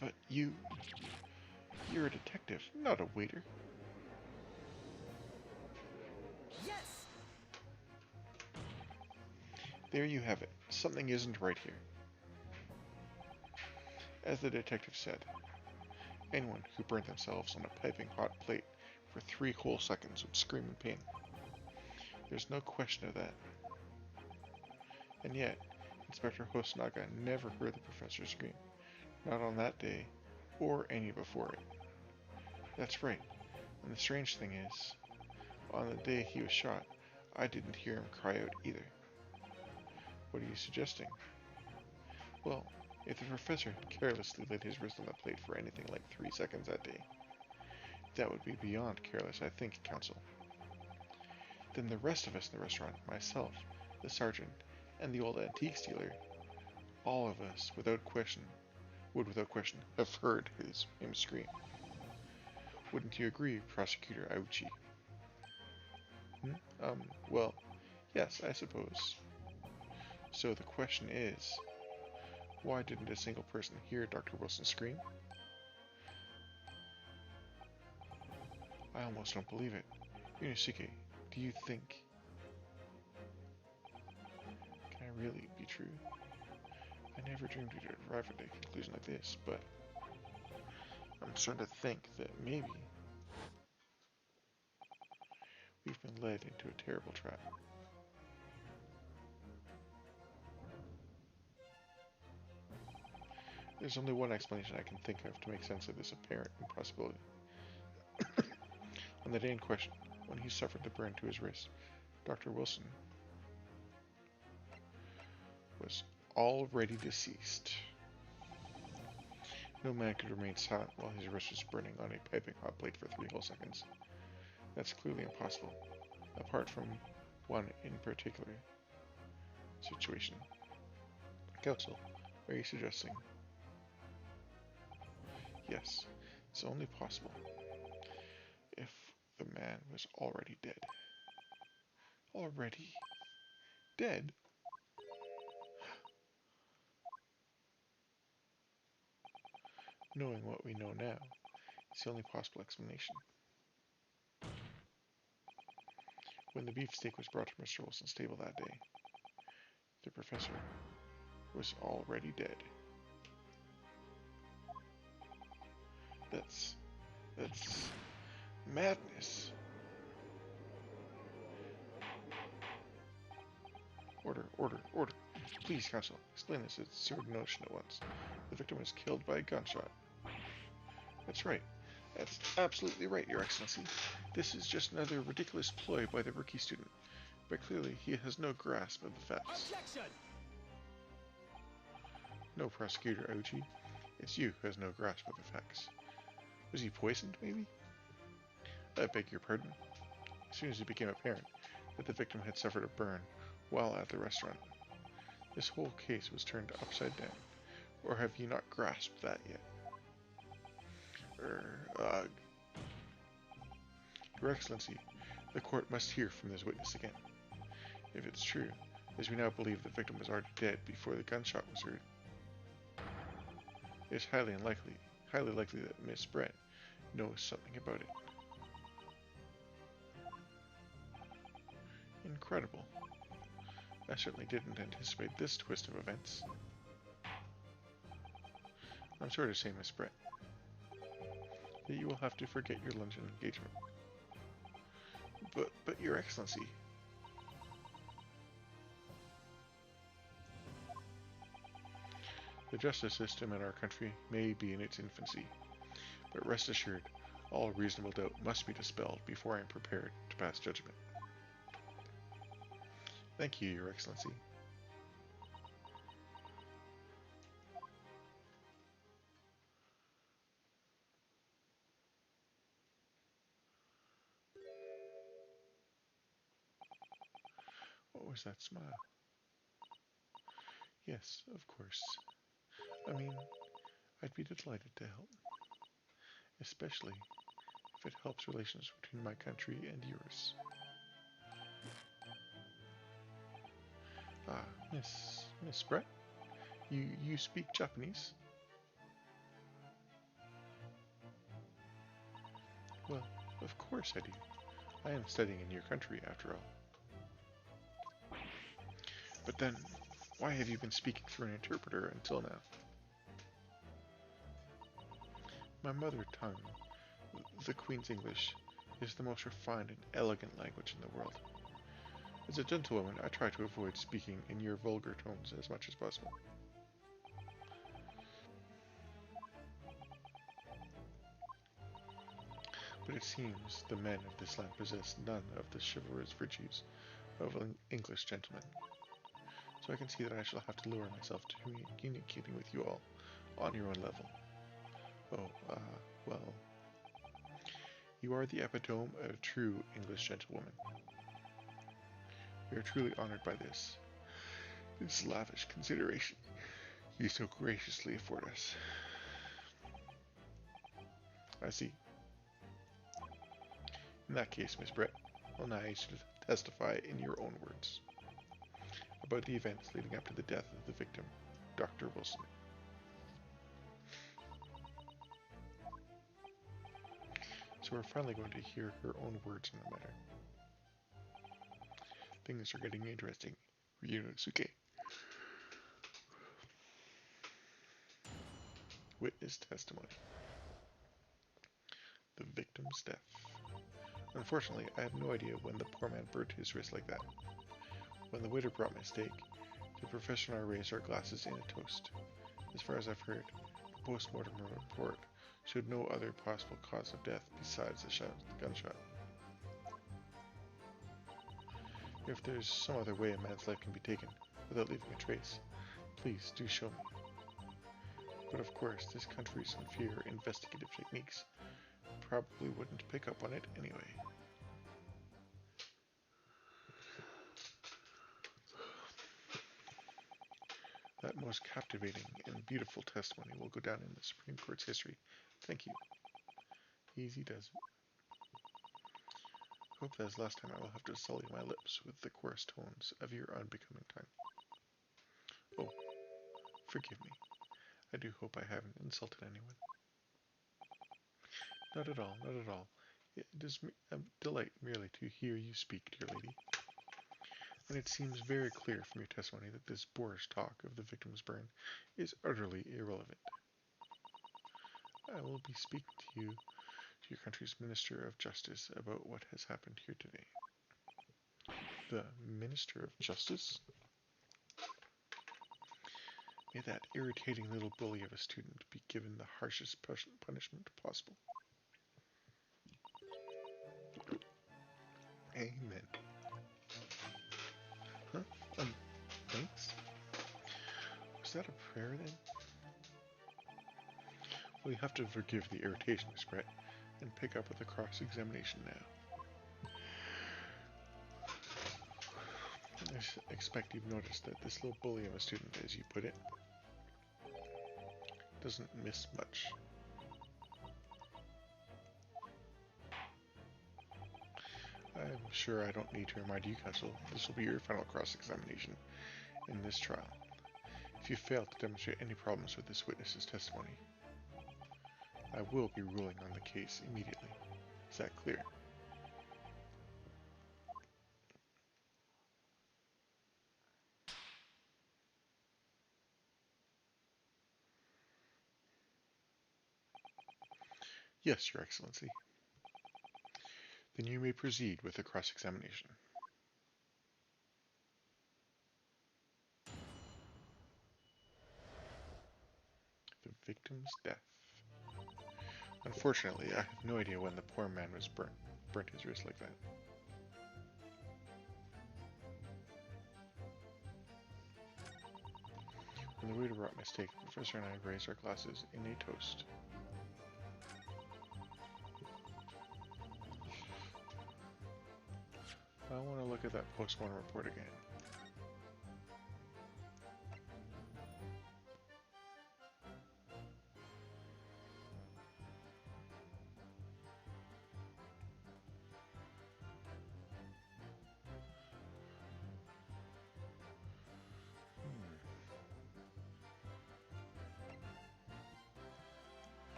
But you're a detective, not a waiter. Yes! There you have it. Something isn't right here. As the detective said, anyone who burned themselves on a piping hot plate for 3 whole seconds would scream in pain. There's no question of that. And yet, Inspector Hosonaga never heard the professor scream. Not on that day, or any before it. That's right. And the strange thing is, on the day he was shot, I didn't hear him cry out either. What are you suggesting? Well, if the professor had carelessly laid his wrist on the plate for anything like 3 seconds that day, that would be beyond careless, I think, Counsel. Then the rest of us in the restaurant, myself, the sergeant, and the old antiques dealer, all of us, would without question have heard him scream. Wouldn't you agree, Prosecutor Auchi? Well, yes, I suppose. So the question is, why didn't a single person hear Dr. Wilson scream? I almost don't believe it. Yunosuke, do you think... Can I really be true? I never dreamed we'd arrive at a conclusion like this, but I'm starting to think that maybe we've been led into a terrible trap. There's only one explanation I can think of to make sense of this apparent impossibility. On the day in question, when he suffered the burn to his wrist, Dr. Wilson was already deceased. No man could remain silent while his wrist was burning on a piping hot plate for 3 whole seconds. That's clearly impossible, apart from one in particular situation. Counsel, are you suggesting? Yes, it's only possible if the man was already dead. Already dead? Knowing what we know now, it's the only possible explanation. When the beefsteak was brought to Mr. Wilson's table that day, the professor was already dead. That's madness. Order, order, order. Please, counsel, explain this absurd notion at once. The victim was killed by a gunshot. That's right. That's absolutely right, Your Excellency. This is just another ridiculous ploy by the rookie student. But clearly, he has no grasp of the facts. Objection! No, Prosecutor Ochi. It's you who has no grasp of the facts. Was he poisoned, maybe? I beg your pardon. As soon as it became apparent that the victim had suffered a burn while at the restaurant, this whole case was turned upside down. Or have you not grasped that yet? Your Excellency, the court must hear from this witness again. If it's true, as we now believe the victim was already dead before the gunshot was heard, it is highly likely that Miss Brett knows something about it. Incredible. I certainly didn't anticipate this twist of events. I'm sorry to say, Miss Brett, that you will have to forget your luncheon engagement. But Your Excellency... The justice system in our country may be in its infancy, but rest assured, all reasonable doubt must be dispelled before I am prepared to pass judgment. Thank you, Your Excellency. What was that smile? Yes, of course. I mean, I'd be delighted to help, especially if it helps relations between my country and yours. Ah, Miss Brett, you speak Japanese? Well, of course I do. I am studying in your country, after all. But then, why have you been speaking through an interpreter until now? My mother tongue, the Queen's English, is the most refined and elegant language in the world. As a gentlewoman, I try to avoid speaking in your vulgar tones as much as possible. But it seems the men of this land possess none of the chivalrous virtues of an English gentleman. So I can see that I shall have to lower myself to communicating with you all on your own level. Oh, well, you are the epitome of a true English gentlewoman. We are truly honored by this lavish consideration you so graciously afford us. I see. In that case, Miss Brett, well, now you should testify in your own words about the events leading up to the death of the victim, Dr. Wilson. So we're finally going to hear her own words on the matter. Things are getting interesting, Ryunosuke. Witness testimony. The victim's death. Unfortunately, I have no idea when the poor man burnt his wrist like that. When the waiter brought my steak, the professor and I raised our glasses in a toast. As far as I've heard, the post-mortem report showed no other possible cause of death besides the gunshot. If there's some other way a man's life can be taken without leaving a trace, please do show me. But of course, this country's inferior investigative techniques probably wouldn't pick up on it anyway. That most captivating and beautiful testimony will go down in the Supreme Court's history. Thank you. Easy does it. Hope that is the last time I will have to sully my lips with the coarse tones of your unbecoming tongue. Oh, forgive me. I do hope I haven't insulted anyone. Not at all, not at all. It is a delight merely to hear you speak, dear lady. And it seems very clear from your testimony that this boorish talk of the victim's burn is utterly irrelevant. I will be speaking to you, to your country's Minister of Justice, about what has happened here today. The Minister of Justice? May that irritating little bully of a student be given the harshest punishment possible. Amen. Huh? Thanks? Was that a prayer then? Well, you have to forgive the irritation, Miss Brett, and pick up with the cross-examination now. I expect you've noticed that this little bully of a student, as you put it, doesn't miss much. I'm sure I don't need to remind you, Counsel, this will be your final cross-examination in this trial. If you fail to demonstrate any problems with this witness's testimony, I will be ruling on the case immediately. Is that clear? Yes, Your Excellency. Then you may proceed with the cross-examination. The victim's death. Unfortunately, I have no idea when the poor man was burnt his wrist like that. When the waiter brought my steak, the professor and I raised our glasses in a toast. I want to look at that post-mortem report again.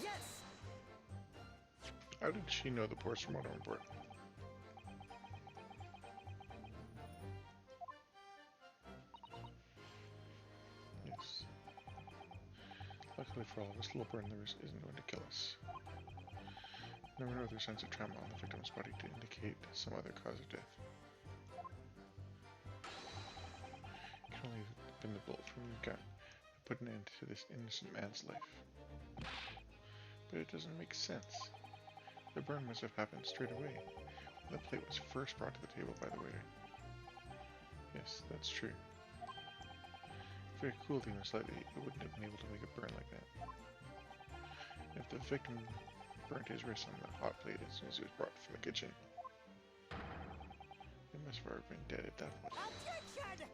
Yes! How did she know the post-mortem report? Luckily for all of us, little burn isn't going to kill us. There were no other signs of trauma on the victim's body to indicate some other cause of death. It can only have been the bullet from your gun that put an end to this innocent man's life. But it doesn't make sense. The burn must have happened straight away, when the plate was first brought to the table by the waiter. Yes, that's true. If it had cooled even slightly, it wouldn't have been able to make a burn like that. If the victim burnt his wrist on the hot plate as soon as it was brought from the kitchen, it must have already been dead at that point. Objection!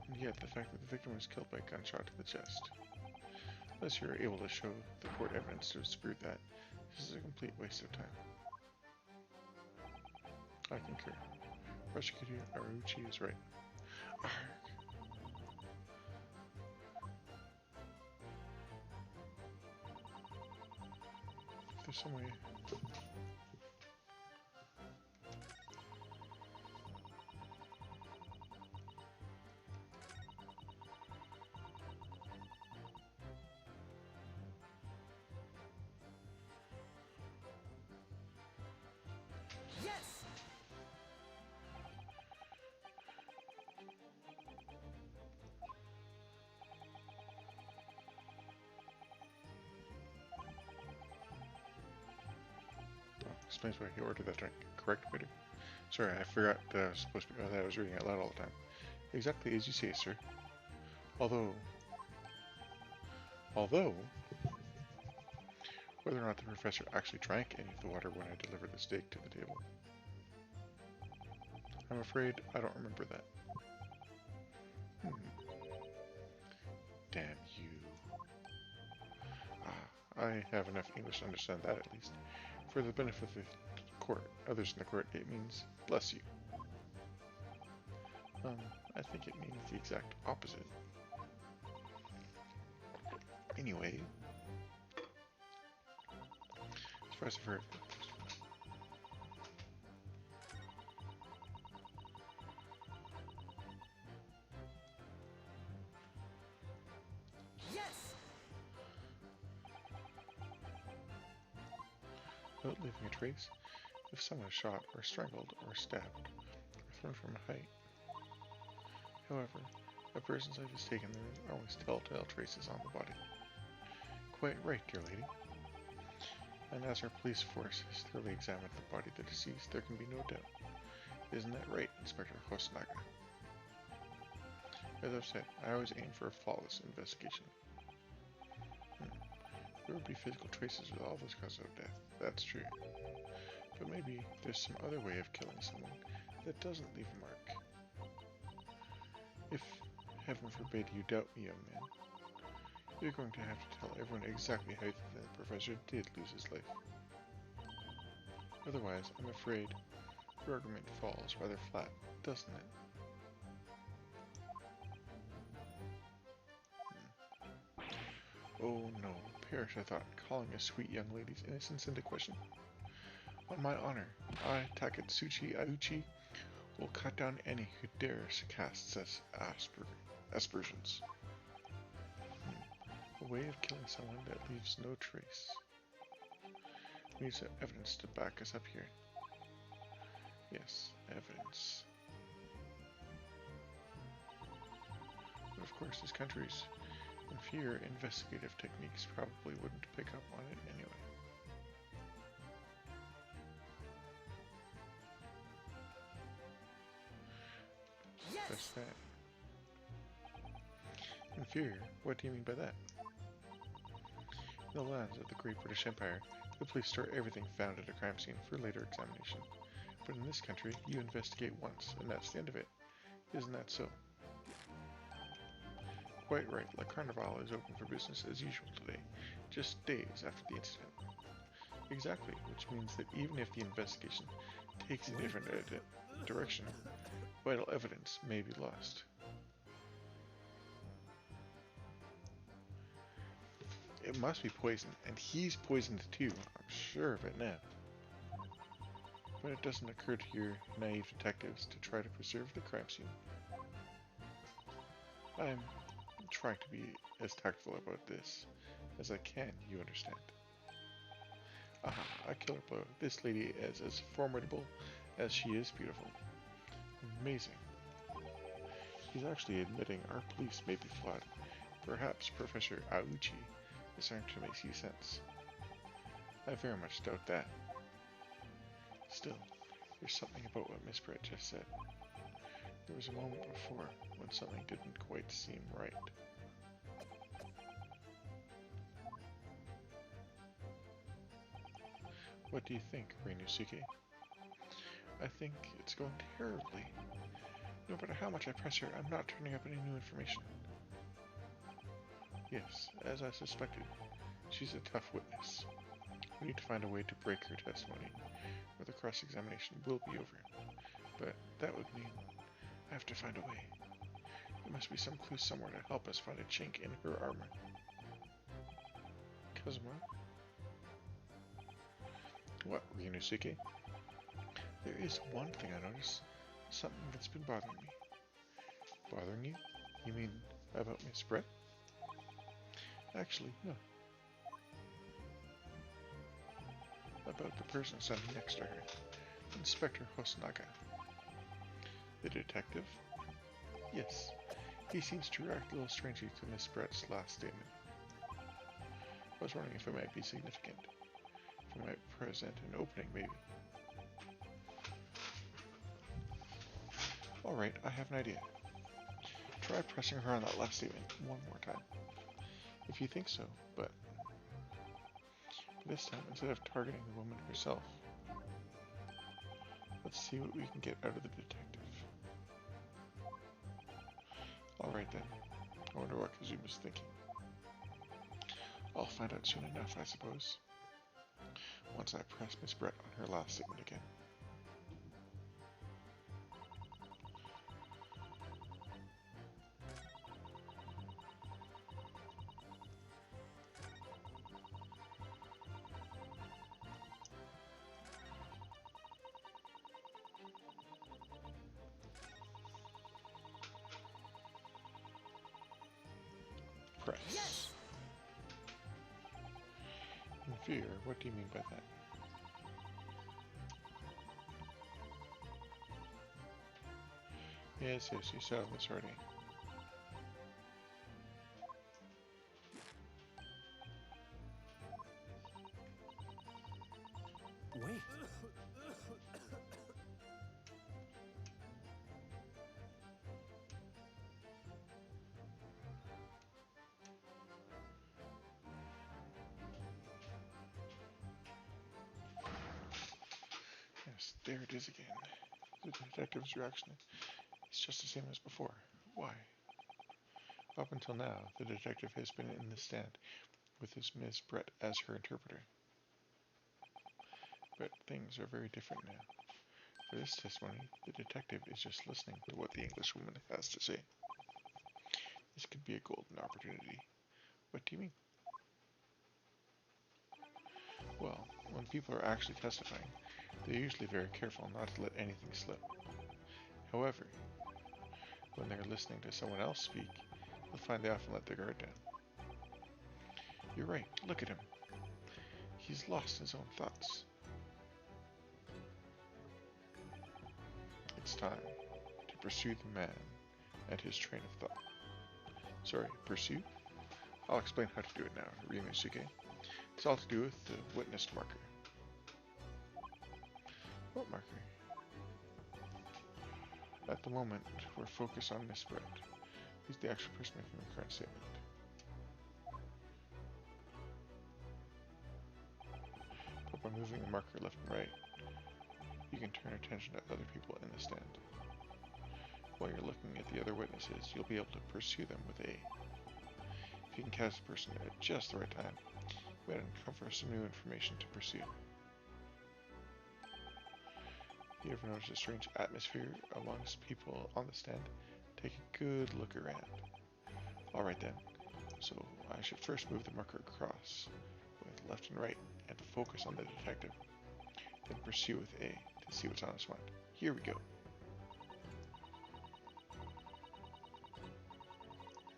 And yet, the fact that the victim was killed by a gunshot to the chest, unless you're able to show the court evidence to dispute that, this is a complete waste of time. I concur. Prosecutor Aruchi is right. Arg. If there's some way... Yes! Explains why he ordered that drink. Correct, waiter? Sorry, I forgot that I was supposed to be. That I was reading out loud all the time. Exactly as you say, sir. Although, whether or not the professor actually drank any of the water when I delivered the steak to the table, I'm afraid I don't remember that. Damn you. I have enough English to understand that at least. For the benefit of the court, others in the court, it means bless you. I think it means the exact opposite. Anyway, as far as I've heard, Yes! without leaving a trace, if someone is shot or strangled or stabbed or thrown from a height. However, a person's life is taken, there are always telltale traces on the body. Quite right, dear lady. And as our police force has thoroughly examined the body of the deceased, there can be no doubt. Isn't that right, Inspector Hosnaga? As I've said, I always aim for a flawless investigation. There would be physical traces with all those causes of death, that's true. But maybe there's some other way of killing someone that doesn't leave a mark. If, heaven forbid, you doubt me, young man, you're going to have to tell everyone exactly how the professor did lose his life. Otherwise, I'm afraid your argument falls rather flat, doesn't it? Oh no, perish I thought, calling a sweet young lady's innocence into question. On my honor, I, Takatsuchi Auchi, will cut down any who dare cast such aspersions. A way of killing someone that leaves no trace. We need some evidence to back us up here. Yes, evidence. But of course, this country's inferior investigative techniques probably wouldn't pick up on it anyway. That's that. Inferior? What do you mean by that? In the lands of the Great British Empire, the police store everything found at a crime scene for later examination. But in this country, you investigate once, and that's the end of it. Isn't that so? Quite right, La Carnival is open for business as usual today, just days after the incident. Exactly, which means that even if the investigation takes a different direction, vital evidence may be lost. It must be poison, and he's poisoned too, I'm sure of it now. But it doesn't occur to your naive detectives to try to preserve the crime scene. I'm trying to be as tactful about this as I can, you understand. Aha, a killer blow. This lady is as formidable as she is beautiful. Amazing. He's actually admitting our police may be flawed. Perhaps Professor Auchi is starting to make sense. I very much doubt that. Still, there's something about what Miss Brett just said. There was a moment before when something didn't quite seem right. What do you think, Ryunosuke? I think it's going terribly. No matter how much I press her, I'm not turning up any new information. Yes, as I suspected, she's a tough witness. We need to find a way to break her testimony, or the cross-examination will be over. But that would mean I have to find a way. There must be some clue somewhere to help us find a chink in her armor. Kazuma? What, Ryunosuke? There is one thing I noticed. Something that's been bothering me. Bothering you? You mean about Miss Brett? Actually, no. About the person standing next to her. Inspector Hosonaga. The detective? Yes. He seems to react a little strangely to Miss Brett's last statement. I was wondering if it might be significant. If it might present an opening, maybe. Alright, I have an idea. Try pressing her on that last statement one more time. If you think so, but this time, instead of targeting the woman herself, let's see what we can get out of the detective. Alright then. I wonder what Kazuma's thinking. I'll find out soon enough, I suppose. Once I press Miss Brett on her last statement again. Press. Yes. Inferior, what do you mean by that? Yes, you saw this already. Wait. Yes, there it is again. The detective's reaction is just the same as before. Why? Up until now, the detective has been in the stand with his Miss Brett as her interpreter. But things are very different now. For this testimony, the detective is just listening to what the Englishwoman has to say. This could be a golden opportunity. What do you mean? Well, when people are actually testifying, they're usually very careful not to let anything slip. However, when they're listening to someone else speak, you'll find they often let their guard down. You're right, look at him. He's lost his own thoughts. It's time to pursue the man and his train of thought. Sorry, pursue? I'll explain how to do it now, Ryunosuke. It's all to do with the witness marker. What marker? At the moment, we're focused on Miss Brett, who's the actual person making the current statement. But by moving the marker left and right, you can turn attention to other people in the stand. While you're looking at the other witnesses, you'll be able to pursue them with A. If you can catch the person at just the right time, you might uncover some new information to pursue. You ever notice a strange atmosphere amongst people on the stand? Take a good look around. Alright then, so I should first move the marker across with left and right and focus on the detective. Then pursue with A to see what's on his mind. Here we go.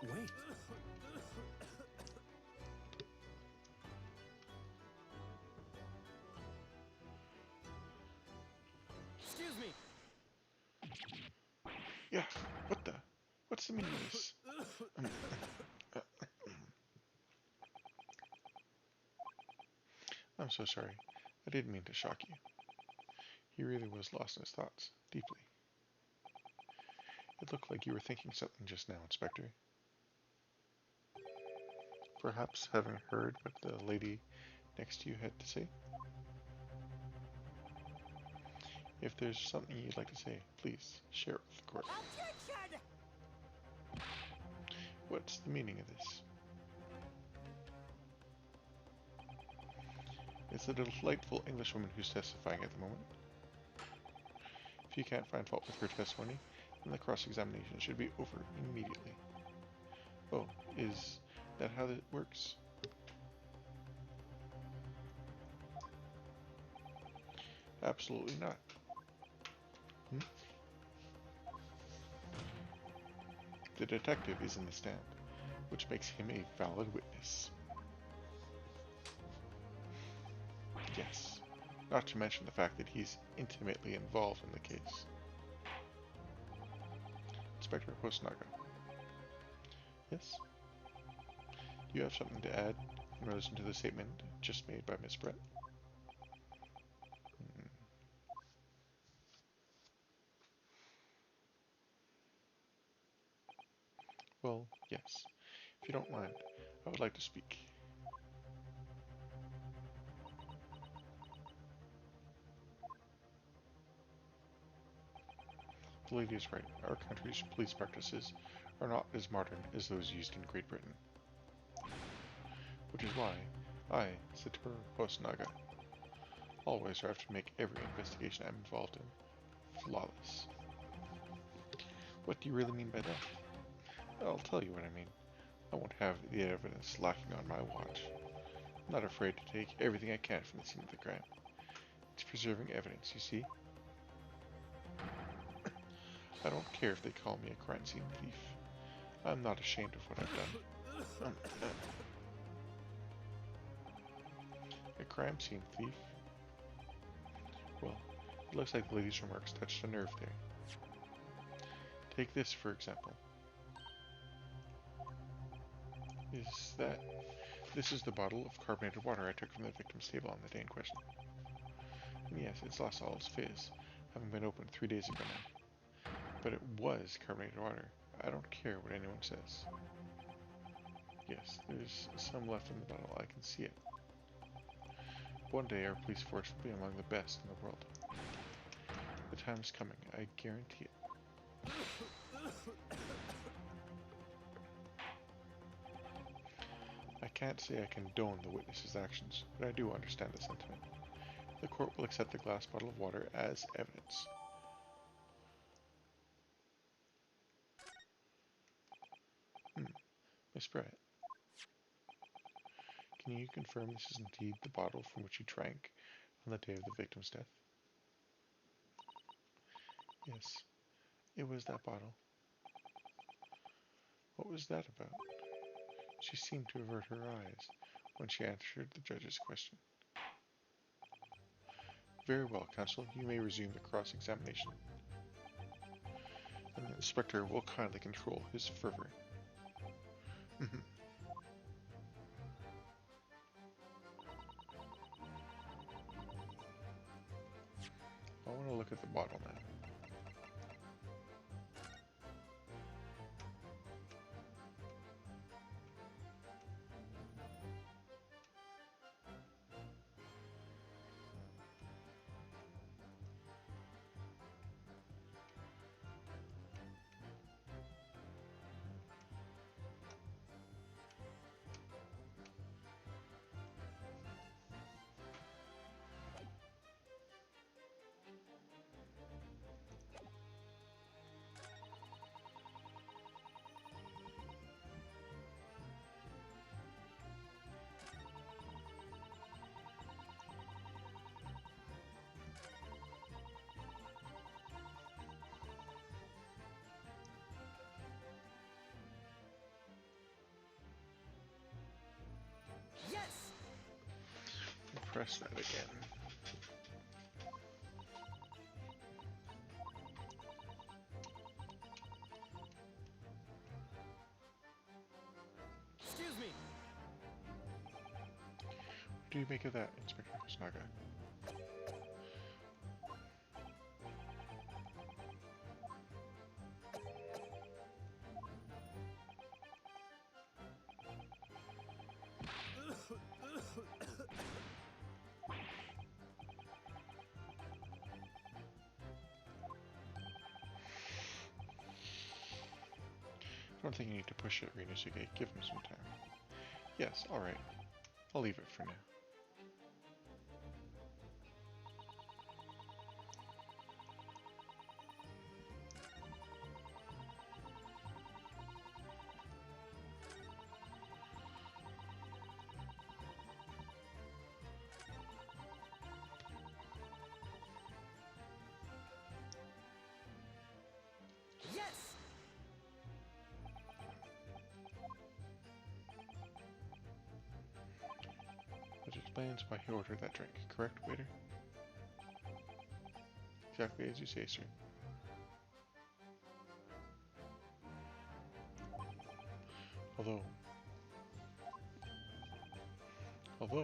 Wait. Excuse me. Yeah, what the? What's the meaning of this? I'm so sorry. I didn't mean to shock you. He really was lost in his thoughts, deeply. It looked like you were thinking something just now, Inspector. Perhaps having heard what the lady next to you had to say? If there's something you'd like to say, please share it with the court. Objection! What's the meaning of this? It's a delightful Englishwoman who's testifying at the moment. If you can't find fault with her testimony, then the cross-examination should be over immediately. Oh, is that how it works? Absolutely not. The detective is in the stand, which makes him a valid witness. Yes, not to mention the fact that he's intimately involved in the case. Inspector Hosnaga. Yes? Do you have something to add in relation to the statement just made by Miss Brett? Well, yes. If you don't mind, I would like to speak. The lady is right. Our country's police practices are not as modern as those used in Great Britain. Which is why I, Satoru Hosnaga, always strive to make every investigation I'm involved in flawless. What do you really mean by that? I'll tell you what I mean. I won't have the evidence lacking on my watch. I'm not afraid to take everything I can from the scene of the crime. It's preserving evidence, you see? I don't care if they call me a crime scene thief. I'm not ashamed of what I've done. A crime scene thief? Well, it looks like the lady's remarks touched a nerve there. Take this, for example. This is the bottle of carbonated water I took from the victim's table on the day in question. And yes, it's lost all its fizz, having been opened 3 days ago now. But it was carbonated water. I don't care what anyone says. Yes, there's some left in the bottle. I can see it. One day our police force will be among the best in the world. The time is coming, I guarantee it. I can't say I condone the witness's actions, but I do understand the sentiment. The court will accept the glass bottle of water as evidence. Miss Brett, can you confirm this is indeed the bottle from which you drank on the day of the victim's death? Yes, it was that bottle. What was that about? She seemed to avert her eyes when she answered the judge's question. Very well, counsel, you may resume the cross-examination. And the inspector will kindly control his fervor. I want to look at the bottle now. press that again. Excuse me. What do you make of that, Inspector Hosnaga? I don't think you need to push it, Rinosuke. Give him some time. Yes, alright. I'll leave it for now. Yes. Which explains why he ordered that drink, correct, waiter? Exactly as you say, sir. Although, whether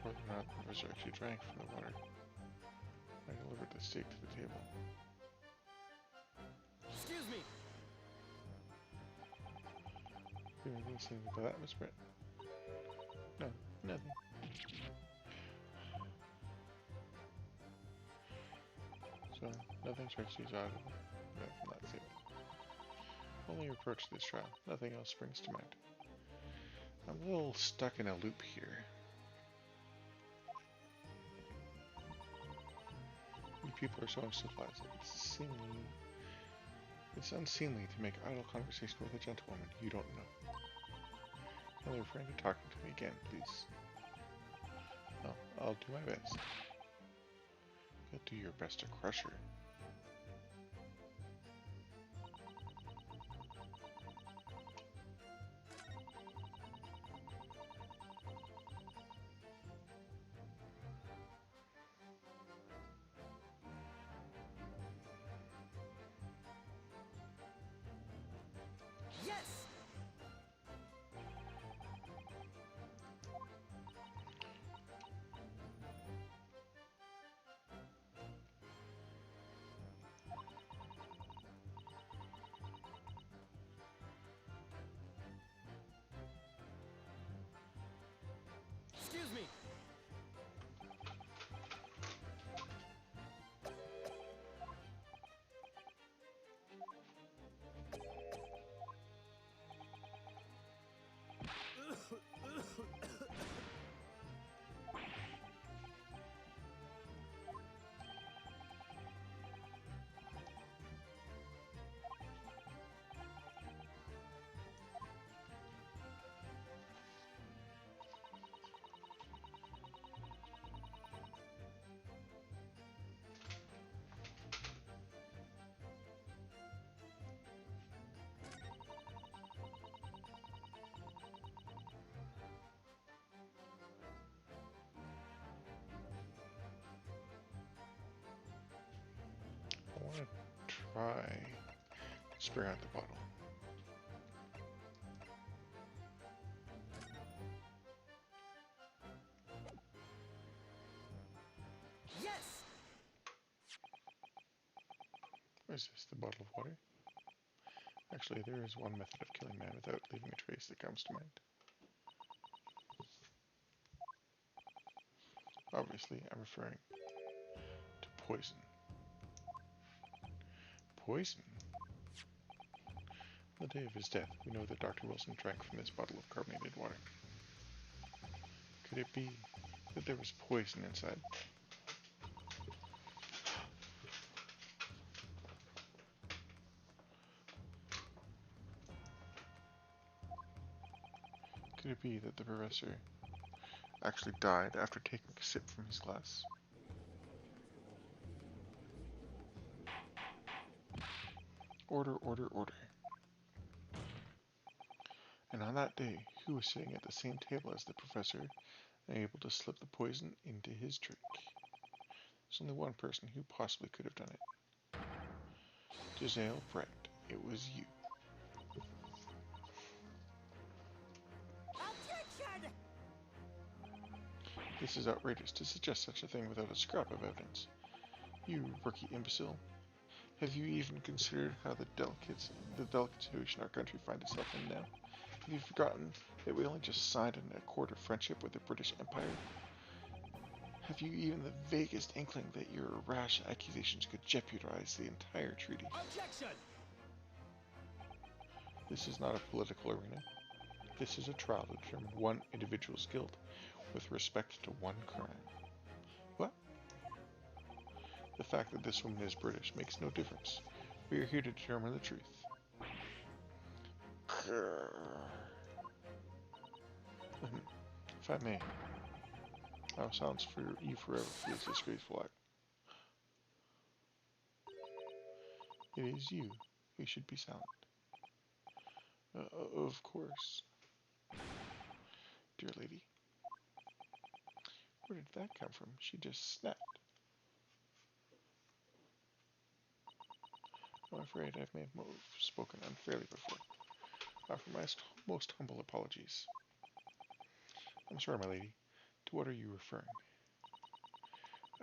or not the professor actually drank from the water, I delivered the steak to the table. Excuse me. You were listening to that, Miss Brett? No, nothing. So, nothing strikes you as odd from that statement. Only approach this trial. Nothing else springs to mind. I'm a little stuck in a loop here. You people are so uncivilized. It's unseemly to make idle conversation with a gentlewoman you don't know. Can you refrain to talking to me again, please? No, I'll do my best. You'll do your best to crush her. Yes. Excuse me. I want to try to spray out the bottle. Yes. What is this? The bottle of water? Actually, there is one method of killing man without leaving a trace that comes to mind. Obviously, I'm referring to poison. Poison? On the day of his death, we know that Dr. Wilson drank from this bottle of carbonated water. Could it be that there was poison inside? Could it be that the professor actually died after taking a sip from his glass? Order, order, order. And on that day, who was sitting at the same table as the professor and able to slip the poison into his drink. There's only one person who possibly could have done it. Giselle Brett, it was you. Objection! This is outrageous to suggest such a thing without a scrap of evidence. You rookie imbecile. Have you even considered how the delicate situation our country finds itself in now? Have you forgotten that we only just signed an accord of friendship with the British Empire? Have you even the vaguest inkling that your rash accusations could jeopardize the entire treaty? Objection! This is not a political arena. This is a trial to determine one individual's guilt with respect to one crime. What? The fact that this woman is British makes no difference. We are here to determine the truth. If I may, I'll silence for you forever for this disgraceful act. It is you who should be silent. Of course. Dear lady. Where did that come from? She just snapped. I'm afraid I may have spoken unfairly before. I offer my most humble apologies. I'm sorry, my lady. To what are you referring?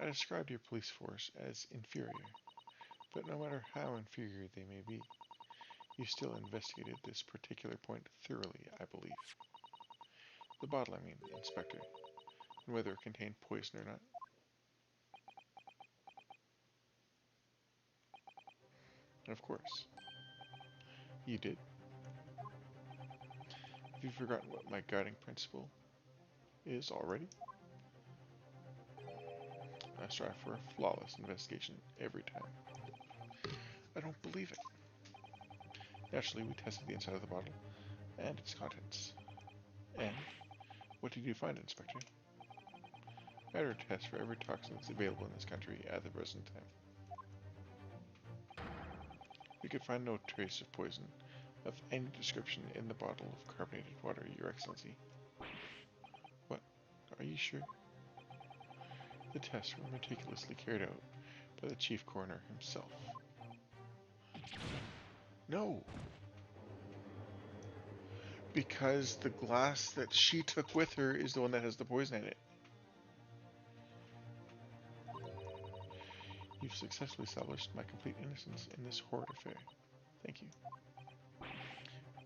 I described your police force as inferior, but no matter how inferior they may be, you still investigated this particular point thoroughly, I believe. The bottle, I mean, Inspector, and whether it contained poison or not. Of course. You did. Have you forgotten what my guiding principle is already? I strive for a flawless investigation every time. I don't believe it. Naturally, we tested the inside of the bottle and its contents. And what did you find, Inspector? I ordered a test for every toxin that's available in this country at the present time. We could find no trace of poison of any description in the bottle of carbonated water, Your Excellency. What? Are you sure? The tests were meticulously carried out by the chief coroner himself. No! Because the glass that she took with her is the one that has the poison in it. You've successfully established my complete innocence in this horrid affair. Thank you.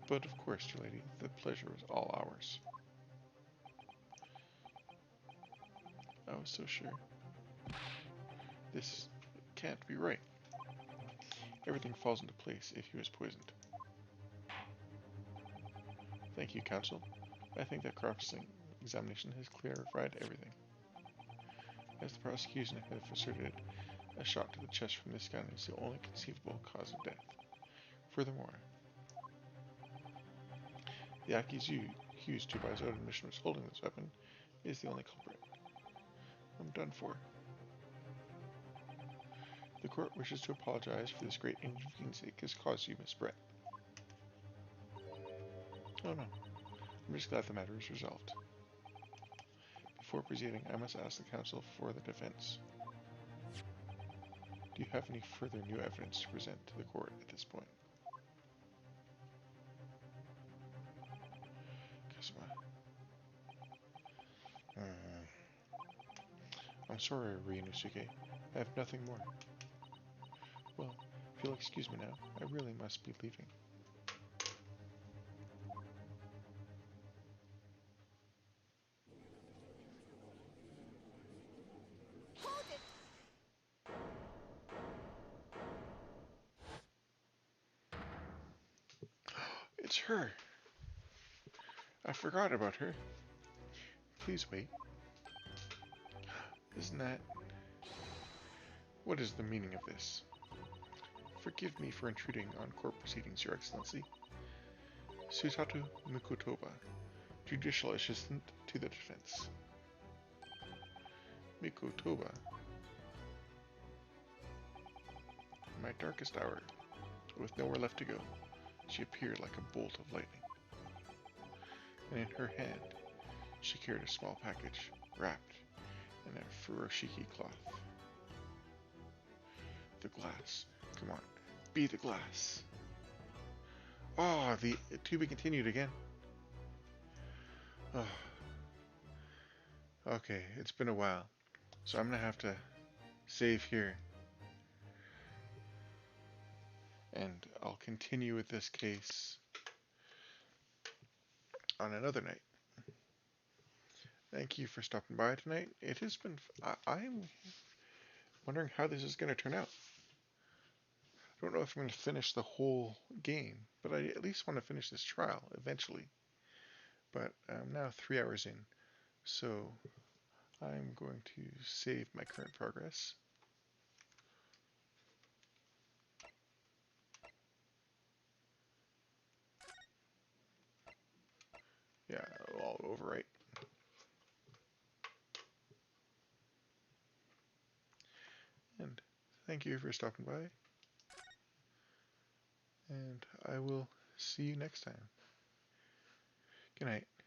But of course, dear lady, the pleasure was all ours. I was so sure. This can't be right. Everything falls into place if he was poisoned. Thank you, counsel. I think that cross-examination has clarified everything. As the prosecution have asserted, a shot to the chest from this gun is the only conceivable cause of death. Furthermore, the accused who by his own admission was holding this weapon is the only culprit. I'm done for. The court wishes to apologize for this great inconvenience it has caused you, Miss Brett. Oh no, I'm just glad the matter is resolved. Before proceeding, I must ask the counsel for the defense. Do you have any further new evidence to present to the court at this point? Kasuma. I'm sorry, Ryunosuke. I have nothing more. Well, if you'll excuse me now, I really must be leaving. Hold it! It's her! I forgot about her. Please wait. Isn't that... What is the meaning of this? Forgive me for intruding on court proceedings, Your Excellency. Susato Mikotoba, Judicial Assistant to the Defense. Mikotoba. In my darkest hour, with nowhere left to go, she appeared like a bolt of lightning. And in her hand, She carried a small package, wrapped in a furoshiki cloth. The glass. Come on, be the glass. Oh, the to be continued again. Oh, okay, it's been a while, so I'm gonna have to save here, and I'll continue with this case on another night. Thank you for stopping by tonight. It has been. I'm wondering how this is going to turn out. I don't know if I'm going to finish the whole game, but I at least want to finish this trial eventually. But I'm now 3 hours in, so I'm going to save my current progress. Yeah, I'll overwrite. And thank you for stopping by, and I will see you next time. Good night.